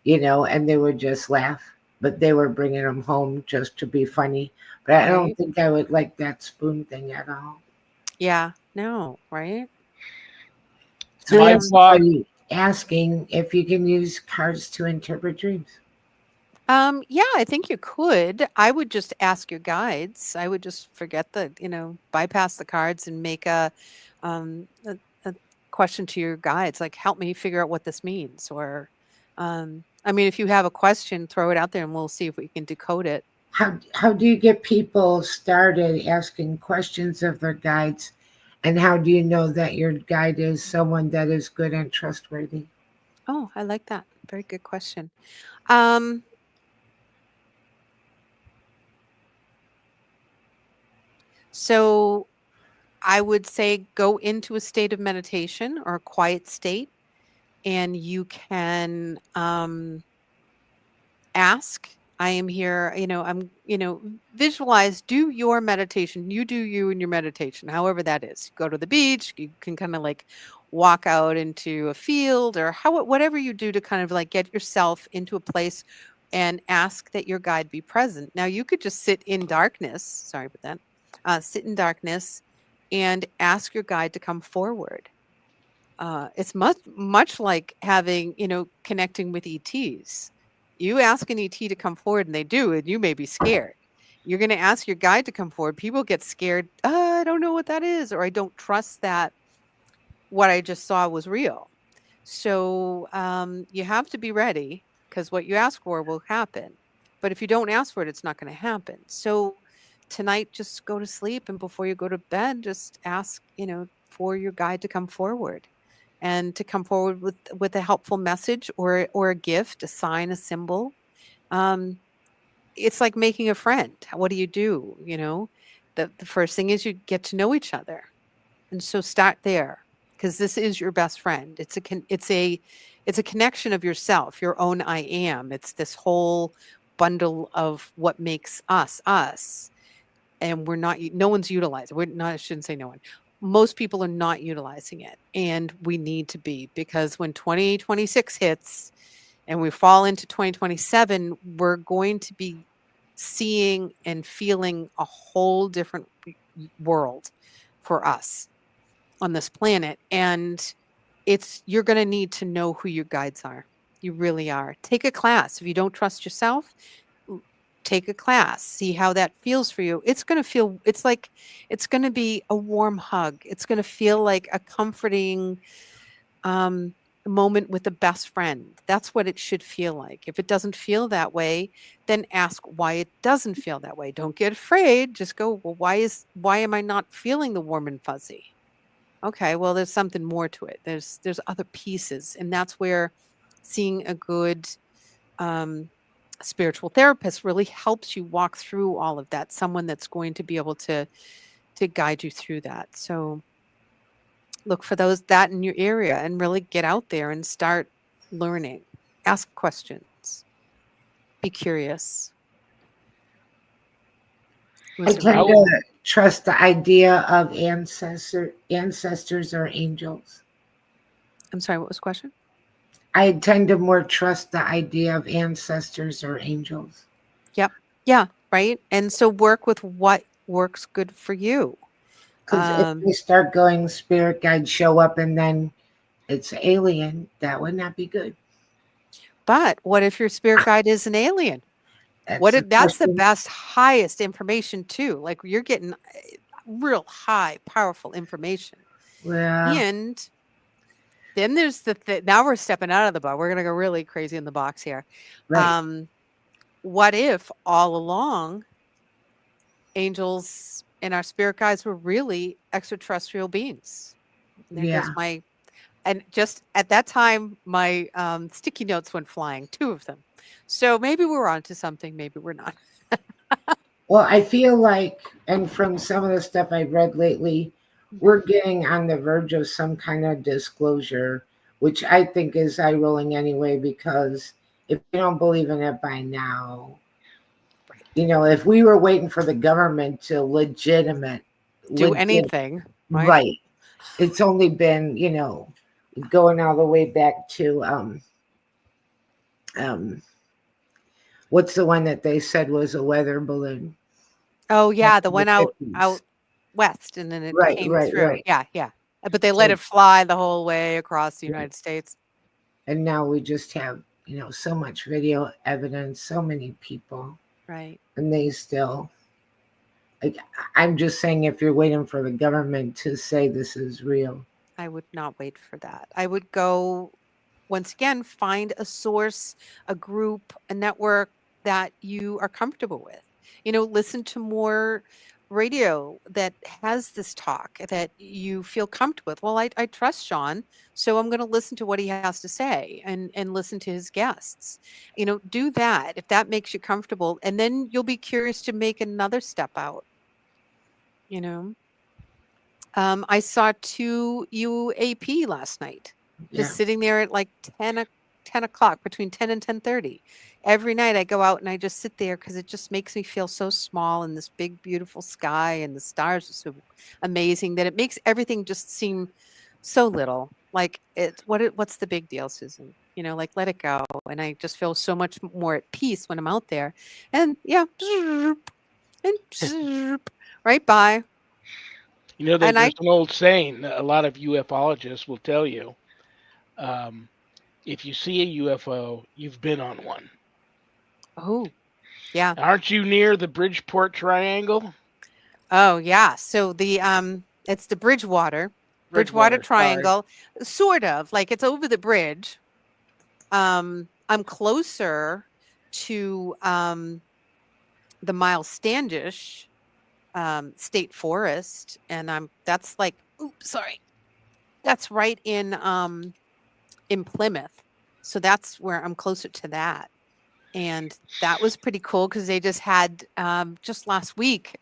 Speaker 2: And they would just laugh, but they were bringing them home just to be funny. But I don't
Speaker 3: Right.
Speaker 2: think I would like that spoon thing at all.
Speaker 3: Yeah. No. Right.
Speaker 2: So
Speaker 1: My
Speaker 2: yes,
Speaker 3: Um.
Speaker 2: are
Speaker 1: thought,
Speaker 2: you asking if you can use cards to interpret dreams?
Speaker 3: Yeah, I think you could. I would just ask your guides. I would just forget bypass the cards and make um, a, a question to your guides, like, help me figure out what this means. Or, I mean, if you have a question, throw it out there and we'll see if we can decode it.
Speaker 2: How do you get people started asking questions of their guides? And how do you know that your guide is someone that is good and trustworthy?
Speaker 3: Oh, I like that. Very good question. Um, so I would say go into a state of meditation or a quiet state, and you can ask. I am here, visualize, do your meditation. You do you in your meditation, however that is. Go to the beach, you can kind of like walk out into a field, or whatever you do to kind of like get yourself into a place and ask that your guide be present. Now, you could just sit in darkness. Sorry about that. Sit in darkness and ask your guide to come forward. It's much like having, connecting with ETs. You ask an ET to come forward and they do, and you may be scared. You're going to ask your guide to come forward. People get scared. I don't know what that is, or I don't trust that what I just saw was real. So you have to be ready, because what you ask for will happen. But if you don't ask for it, it's not going to happen. So tonight, just go to sleep, and before you go to bed, just ask, for your guide to come forward, and to come forward with a helpful message, or a gift, a sign, a symbol. Um, it's like making a friend. What do you do? The first thing is you get to know each other, and so start there, because this is your best friend. It's a connection of yourself, your own I am. It's this whole bundle of what makes us us, and no one's utilizing. We're not. I shouldn't say no one. Most people are not utilizing it, and we need to be, because when 2026 hits and we fall into 2027, we're going to be seeing and feeling a whole different world for us on this planet. And you're going to need to know who your guides are. You really are. Take a class. If you don't trust yourself, take a class, see how that feels for you. It's going to be a warm hug. It's going to feel like a comforting um, moment with a best friend. That's what it should feel like. If it doesn't feel that way, then ask why it doesn't feel that way. Don't get afraid. Just go, well, why am I not feeling the warm and fuzzy? Okay, well, there's something more to it. There's other pieces, and that's where seeing a good um, spiritual therapist really helps you walk through all of that. Someone that's going to be able to guide you through that. So look for that in your area and really get out there and start learning. Ask questions. Be curious. It
Speaker 2: I
Speaker 3: was a
Speaker 1: I
Speaker 2: tend
Speaker 3: really
Speaker 1: will,
Speaker 2: to trust the idea of ancestors or angels.
Speaker 3: I'm sorry, what was the question?
Speaker 2: I tend to more trust the idea of ancestors or angels.
Speaker 3: Yep. Yeah, right. And so work with what works good for you.
Speaker 2: Because if
Speaker 3: Um,
Speaker 2: we start going spirit guides show up and then it's alien, that would not be good.
Speaker 3: but what if your spirit guide is an alien?
Speaker 2: That's the
Speaker 3: That's the
Speaker 2: question.
Speaker 3: best, highest information too. Like you're getting real high, powerful information.
Speaker 2: Well,
Speaker 3: And then there's now we're stepping out of the box. We're gonna go really crazy in the box here.
Speaker 2: right.
Speaker 3: Um, what if all along angels and our spirit guides were really extraterrestrial beings? And there goes
Speaker 2: Yeah.
Speaker 3: my and just at that time my sticky notes went flying, 2 of them. So maybe we're onto something, maybe we're not.
Speaker 2: Well, I feel like, and from some of the stuff I've read lately, we're getting on the verge of some kind of disclosure, which I think is eye rolling anyway, because if you don't believe in it by now,
Speaker 3: Right.
Speaker 2: if we were waiting for the government to
Speaker 3: Do
Speaker 2: legit,
Speaker 3: anything, right?
Speaker 2: right? It's only been, going all the way back to um, what's the one that they said was a weather balloon?
Speaker 3: Oh
Speaker 2: Back
Speaker 3: yeah, the
Speaker 2: to the
Speaker 3: one out
Speaker 2: 50s.
Speaker 3: west and then it
Speaker 2: Right,
Speaker 3: came
Speaker 2: right,
Speaker 3: through.
Speaker 2: right.
Speaker 3: Yeah, yeah. But they let
Speaker 2: So,
Speaker 3: it fly the whole way across the United States.
Speaker 2: and now we just have, so much video evidence, so many people,
Speaker 3: Right.
Speaker 2: and they still, like, I'm just saying, if you're waiting for the government to say this is real.
Speaker 3: I would not wait for that. I would go once again find a source, a group, a network that you are comfortable with. Listen to more radio that has this talk that you feel comfortable with. Well, I trust Shawn, so I'm going to listen to what he has to say and listen to his guests. Do that if that makes you comfortable, and then you'll be curious to make another step out. You know, I saw 2 UAP last night,
Speaker 2: Yeah.
Speaker 3: just sitting there at like 10 o'clock, between 10 and 10:30. Every night I go out and I just sit there because it just makes me feel so small in this big, beautiful sky, and the stars are so amazing that it makes everything just seem so little. Like what's the big deal, Susan? Like let it go. And I just feel so much more at peace when I'm out there. And yeah, and right by. And
Speaker 1: there's an old saying that a lot of ufologists will tell you. Um, if you see a UFO, you've been on one.
Speaker 3: oh, yeah.
Speaker 1: Aren't you near the Bridgeport Triangle?
Speaker 3: Oh, yeah. So it's the Bridgewater
Speaker 1: Bridgewater, sorry.
Speaker 3: Triangle, sort of like it's over the bridge. I'm closer to the Miles Standish State Forest, and that's like, oops, sorry, that's right in Plymouth. So that's where I'm closer to that. And that was pretty cool because they just had just last week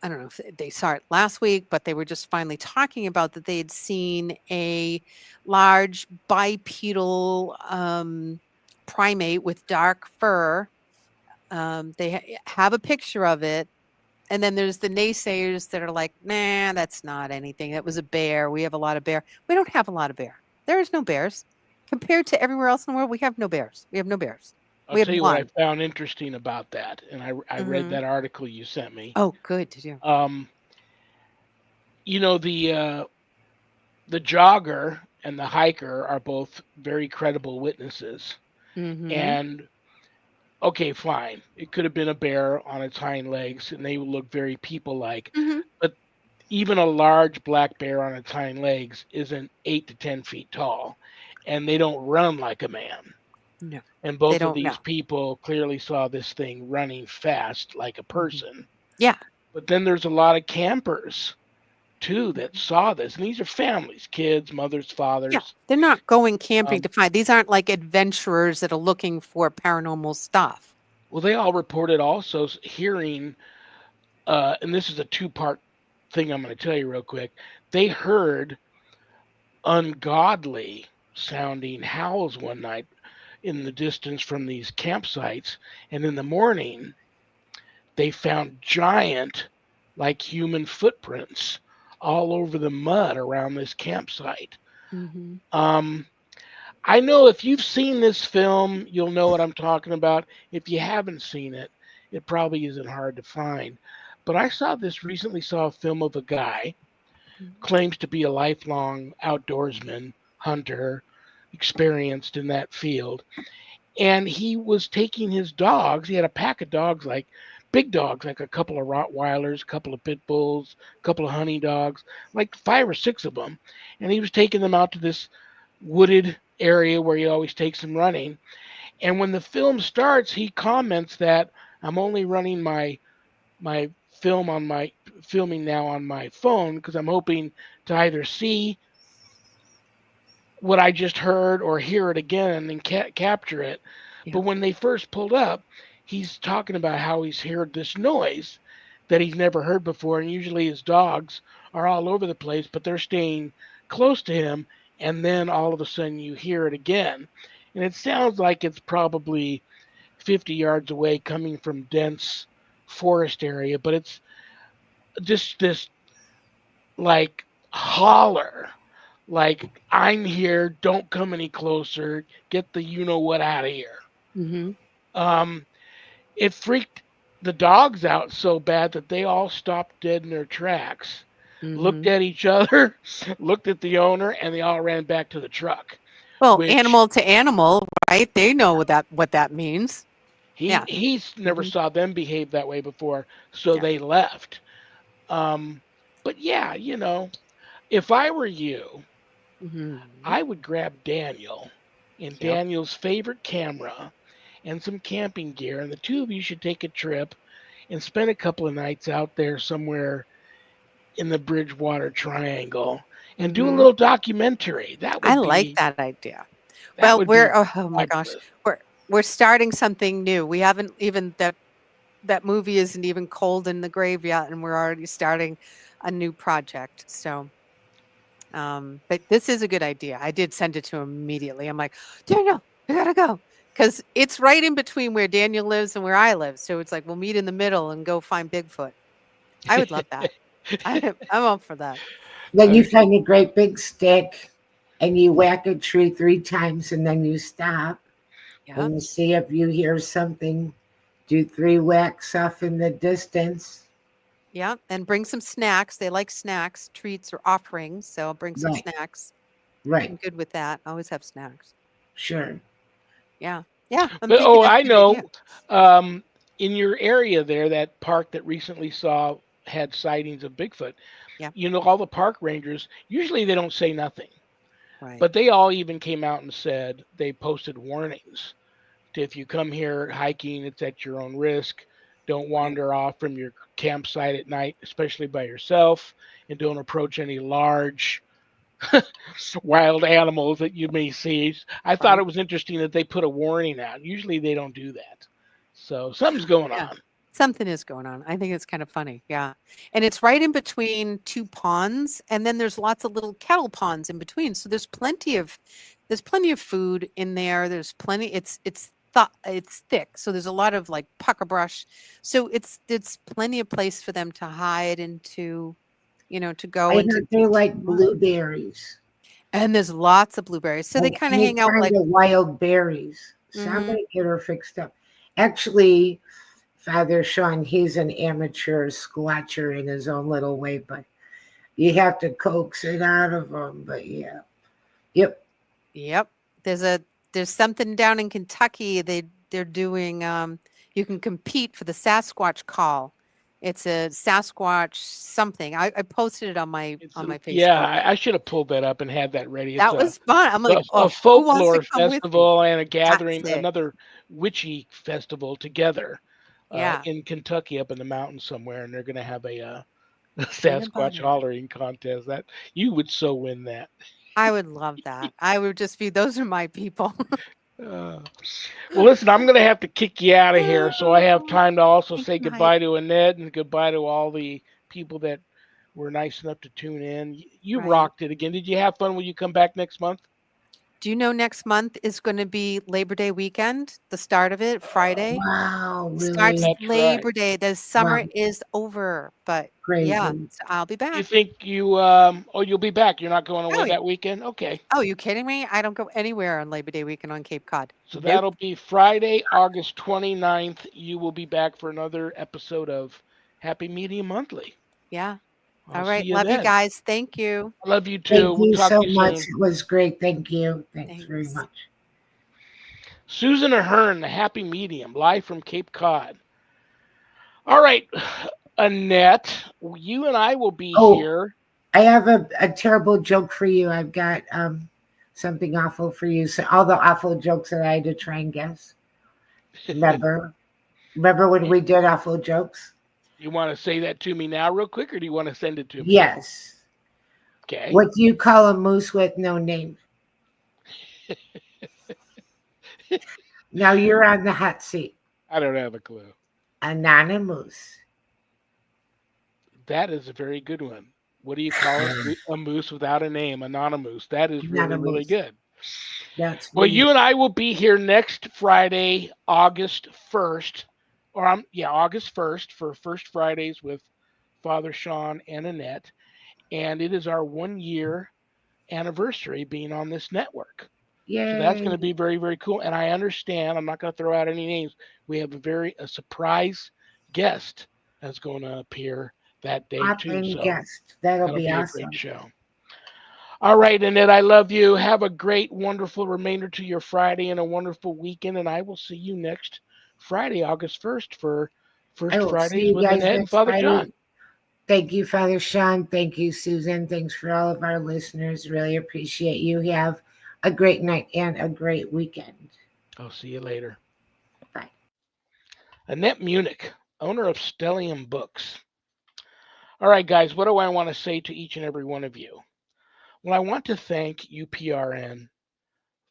Speaker 3: I don't know if they saw it last week, but they were just finally talking about that they had seen a large bipedal primate with dark fur. They have a picture of it. And then there's the naysayers that are like, nah, that's not anything. That was a bear. We have a lot of bear. We don't have a lot of bear. There is no bears. Compared to everywhere else in the world, we have no bears. We have no bears.
Speaker 1: I'll
Speaker 3: We have
Speaker 1: tell you what I
Speaker 3: one.
Speaker 1: found interesting about that, and I read
Speaker 3: Hmm.
Speaker 1: that article you sent me.
Speaker 3: Oh, good. Did you?
Speaker 1: Um, you know the jogger and the hiker are both very credible witnesses,
Speaker 3: Mm-hmm.
Speaker 1: and okay, fine, it could have been a bear on its hind legs, and they look very people-like,
Speaker 3: Mm-hmm.
Speaker 1: but even a large black bear on its hind legs isn't 8 to 10 feet tall, and they don't run like a man.
Speaker 3: No,
Speaker 1: And
Speaker 3: they
Speaker 1: both of
Speaker 3: don't
Speaker 1: these
Speaker 3: know.
Speaker 1: people clearly saw this thing running fast like a
Speaker 3: Hmm.
Speaker 1: person.
Speaker 3: Yeah.
Speaker 1: But then there's a lot of campers too that saw this, and these are families, kids, mothers,
Speaker 3: Yeah,
Speaker 1: fathers.
Speaker 3: they're not going camping
Speaker 1: Um,
Speaker 3: to find. These aren't like adventurers that are looking for paranormal stuff.
Speaker 1: well, they all reported also hearing, and this is a two-part thing I'm going to tell you real quick. They heard ungodly sounding howls one night in the distance from these campsites, and in the morning they found giant, like human footprints all over the mud around this campsite.
Speaker 3: Hmm.
Speaker 1: Um, I know if you've seen this film, you'll know what I'm talking about. If you haven't seen it, it probably isn't hard to find. But I recently saw a film of a guy claims to be a lifelong outdoorsman, hunter, experienced in that field. And he was taking his dogs. He had a pack of dogs, like big dogs, like a couple of Rottweilers, a couple of pit bulls, a couple of honey dogs, like 5 or 6 of them. And he was taking them out to this wooded area where he always takes them running. And when the film starts, he comments that I'm only running my film on my filming now on my phone because I'm hoping to either see what I just heard or hear it again and capture it. But
Speaker 3: Yeah.
Speaker 1: when they first pulled up, he's talking about how he's heard this noise that he's never heard before. And usually his dogs are all over the place, but they're staying close to him. And then all of a sudden you hear it again. And it sounds like it's probably 50 yards away coming from dense forest area, but it's just this like holler, like I'm here, don't come any closer, get the you know what out of here.
Speaker 3: Hmm.
Speaker 1: Um, it freaked the dogs out so bad that they all stopped dead in their tracks, looked
Speaker 3: Hmm.
Speaker 1: at each other, looked at the owner, and they all ran back to the truck.
Speaker 3: Well,
Speaker 1: Which
Speaker 3: animal to animal, right? They know what that means. Yeah.
Speaker 1: he's never
Speaker 3: Hmm.
Speaker 1: saw them behave that way before, so
Speaker 3: Yeah.
Speaker 1: they left. Um, but yeah, if I were you,
Speaker 3: Hmm.
Speaker 1: I would grab Daniel and
Speaker 3: Yep.
Speaker 1: Daniel's favorite camera and some camping gear, and the two of you should take a trip and spend a couple of nights out there somewhere in the Bridgewater Triangle and do a
Speaker 3: Hmm.
Speaker 1: little documentary.
Speaker 3: I like that idea.
Speaker 1: That
Speaker 3: Well,
Speaker 1: would be
Speaker 3: oh my gosh,
Speaker 1: fabulous.
Speaker 3: we're starting something new. We haven't even that movie isn't even cold in the grave yet, and we're already starting a new project. So, but this is a good idea. I did send it to him immediately. I'm like, Daniel, you gotta go. Because it's right in between where Daniel lives and where I live. So it's like we'll meet in the middle and go find Bigfoot. I would love that. I'm up for that.
Speaker 2: Then you
Speaker 1: Okay.
Speaker 2: find a great big stick and you whack a tree 3 times and then you stop
Speaker 3: Yeah.
Speaker 2: and you see if you hear something. Do 3 whacks off in the distance.
Speaker 3: Yeah. And bring some snacks. They like snacks, treats, or offerings. So bring some
Speaker 2: Right,
Speaker 3: snacks.
Speaker 2: right,
Speaker 3: I'm good with that. Always have snacks.
Speaker 2: sure.
Speaker 3: Yeah. Yeah. I'm
Speaker 1: But
Speaker 3: thinking
Speaker 1: oh,
Speaker 3: that's
Speaker 1: I
Speaker 3: a good idea.
Speaker 1: know. In your area there, that park that recently saw had sightings of Bigfoot.
Speaker 3: Yeah.
Speaker 1: All the park rangers usually they don't say nothing,
Speaker 3: Right.
Speaker 1: but they all even came out and said they posted warnings. If you come here hiking, it's at your own risk. Don't
Speaker 3: Right.
Speaker 1: wander off from your campsite at night, especially by yourself, and don't approach any large wild animals that you may see. I thought
Speaker 3: Right.
Speaker 1: it was interesting that they put a warning out. Usually they don't do that. So something's going
Speaker 3: Yeah.
Speaker 1: on.
Speaker 3: Something is going on. I think it's kind of funny. Yeah. And it's right in between two ponds. And then there's lots of little kettle ponds in between. So there's plenty of food in there. There's plenty. It's thick. So there's a lot of like pucker brush. So it's plenty of place for them to hide and to go
Speaker 2: I
Speaker 3: and to
Speaker 2: heard they like
Speaker 3: keep on.
Speaker 2: blueberries.
Speaker 3: And there's lots of blueberries. So they
Speaker 2: Like
Speaker 3: kind of
Speaker 2: any
Speaker 3: hang out
Speaker 2: kind
Speaker 3: like,
Speaker 2: of wild berries.
Speaker 3: hmm
Speaker 2: Somebody get her fixed up. Actually, Father Shawn, he's an amateur squatcher in his own little way, but you have to coax it out of him. But yeah, yep,
Speaker 3: Yep. There's something down in Kentucky. They're doing you can compete for the Sasquatch call. It's a Sasquatch something. I posted it on my
Speaker 1: It's
Speaker 3: on my
Speaker 1: yeah.
Speaker 3: Facebook.
Speaker 1: I should have pulled that up and had that ready. It's
Speaker 3: That was fun. I'm like,
Speaker 1: a
Speaker 3: oh, who wants to
Speaker 1: folklore
Speaker 3: come with me?
Speaker 1: festival and a
Speaker 3: That's
Speaker 1: gathering,
Speaker 3: it.
Speaker 1: another witchy festival together
Speaker 3: Yeah.
Speaker 1: in Kentucky up in the mountains somewhere, and they're going to have The
Speaker 3: Peanut
Speaker 1: Sasquatch
Speaker 3: butter.
Speaker 1: hollering contest. That you would so win that.
Speaker 3: I would love that. I would just be, those are my people.
Speaker 1: Uh, well, listen, I'm going to have to kick you out of here, so I have
Speaker 3: Oh,
Speaker 1: time to also
Speaker 3: thank
Speaker 1: say
Speaker 3: you, Hype.
Speaker 1: goodbye to Annette and goodbye to all the people that were nice enough to tune in. You
Speaker 3: Right.
Speaker 1: rocked it again. Did you have fun when you come back next month?
Speaker 3: Do you know next month is going to be Labor Day weekend? The start of it, Friday.
Speaker 2: Wow,
Speaker 3: Starts
Speaker 2: really?
Speaker 1: That's right.
Speaker 3: Labor Day. The
Speaker 2: Wow,
Speaker 3: summer is over. But yeah,
Speaker 2: crazy.
Speaker 3: so I'll be
Speaker 1: You
Speaker 3: back.
Speaker 1: think you oh you'll be back. You're not going away
Speaker 3: Oh,
Speaker 1: that weekend? Okay.
Speaker 3: oh, you kidding me? I don't go anywhere on Labor Day weekend on Cape Cod.
Speaker 1: So
Speaker 3: Nope.
Speaker 1: that'll be Friday, August 29th. You will be back for another episode of Happy Media Monthly.
Speaker 3: Yeah.
Speaker 1: I'll
Speaker 3: All
Speaker 1: see
Speaker 3: right.
Speaker 1: you
Speaker 3: Love you
Speaker 1: then.
Speaker 3: guys. Thank you.
Speaker 1: I love you too.
Speaker 2: Thank
Speaker 1: We'll
Speaker 2: you
Speaker 1: talk
Speaker 2: so
Speaker 1: to you
Speaker 2: much.
Speaker 1: soon.
Speaker 2: It was great. Thank you. Thanks very
Speaker 3: Thanks.
Speaker 2: much.
Speaker 1: Susan Ahearn, the Happy Medium, live from Cape Cod. All right, Annette, you and I will be
Speaker 2: Oh,
Speaker 1: here.
Speaker 2: I have a terrible joke for you. I've got something awful for you. So all the awful jokes that I had to try and guess. Remember? Remember when we did awful jokes?
Speaker 1: You want to say that to me now, real quick, or do you want to send it to me?
Speaker 2: Yes.
Speaker 1: Okay.
Speaker 2: What do you call a moose with no name? Now you're on the hot seat.
Speaker 1: I don't have a clue.
Speaker 2: Anonymous.
Speaker 1: That is a very good one. What do you call a moose without a name? Anonymous. That is really, really
Speaker 2: Anonymous.
Speaker 1: good.
Speaker 2: That's
Speaker 1: Well,
Speaker 2: me.
Speaker 1: you and I will be here next Friday, August 1st, or August 1st for First Fridays with Father Shawn and Annette. And it is our 1 year anniversary being on this network. So that's
Speaker 2: Yay.
Speaker 1: going to be very, very cool. And I understand, I'm not going to throw out any names. We have a surprise guest that's going to appear that day
Speaker 2: Pop
Speaker 1: too.
Speaker 2: and
Speaker 1: So
Speaker 2: guest. That'll
Speaker 1: that'll
Speaker 2: be
Speaker 1: be a great
Speaker 2: awesome.
Speaker 1: show. All right, Annette, I love you. Have a great, wonderful remainder to your Friday and a wonderful weekend. And I will see you next Friday, August 1st for
Speaker 2: I
Speaker 1: First
Speaker 2: will see
Speaker 1: Fridays
Speaker 2: you
Speaker 1: with
Speaker 2: guys
Speaker 1: Annette and
Speaker 2: next
Speaker 1: Father John.
Speaker 2: Friday. Thank you, Father Sean. Thank you, Susan. Thanks for all of our listeners. Really appreciate you. Have a great night and a great weekend.
Speaker 1: I'll see you later.
Speaker 2: Bye.
Speaker 1: Annette Munich, owner of Stellium Books. All right, guys, what do I want to say to each and every one of you? Well, I want to thank UPRN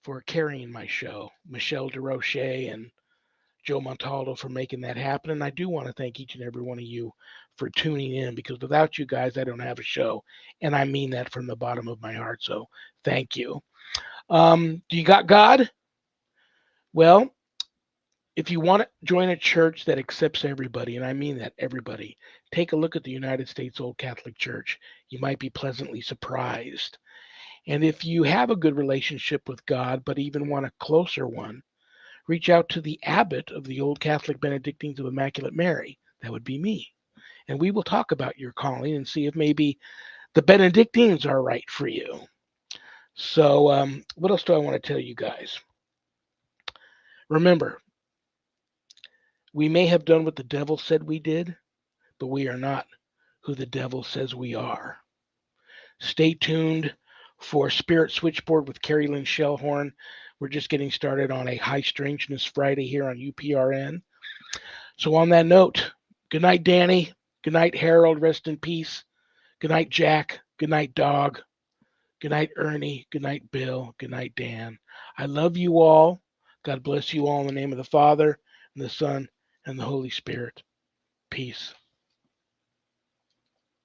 Speaker 1: for carrying my show, Michelle DeRoche and Joe Montaldo for making that happen. And I do want to thank each and every one of you for tuning in because without you guys, I don't have a show. And I mean that from the bottom of my heart. So thank you. Do you got God? Well, if you want to join a church that accepts everybody, and I mean that everybody, take a look at the United States Old Catholic Church. You might be pleasantly surprised. And if you have a good relationship with God, but even want a closer one, reach out to the abbot of the Old Catholic Benedictines of Immaculate Mary. That would be me. And we will talk about your calling and see if maybe the Benedictines are right for you. So, what else do I want to tell you guys? Remember, we may have done what the devil said we did, but we are not who the devil says we are. Stay tuned for Spirit Switchboard with Carrie Lynn Shellhorn. We're just getting started on a High Strangeness Friday here on UPRN. So, on that note, good night, Danny. Good night, Harold. Rest in peace. Good night, Jack. Good night, Dog. Good night, Ernie. Good night, Bill. Good night, Dan. I love you all. God bless you all in the name of the Father, and the Son, and the Holy Spirit. Peace.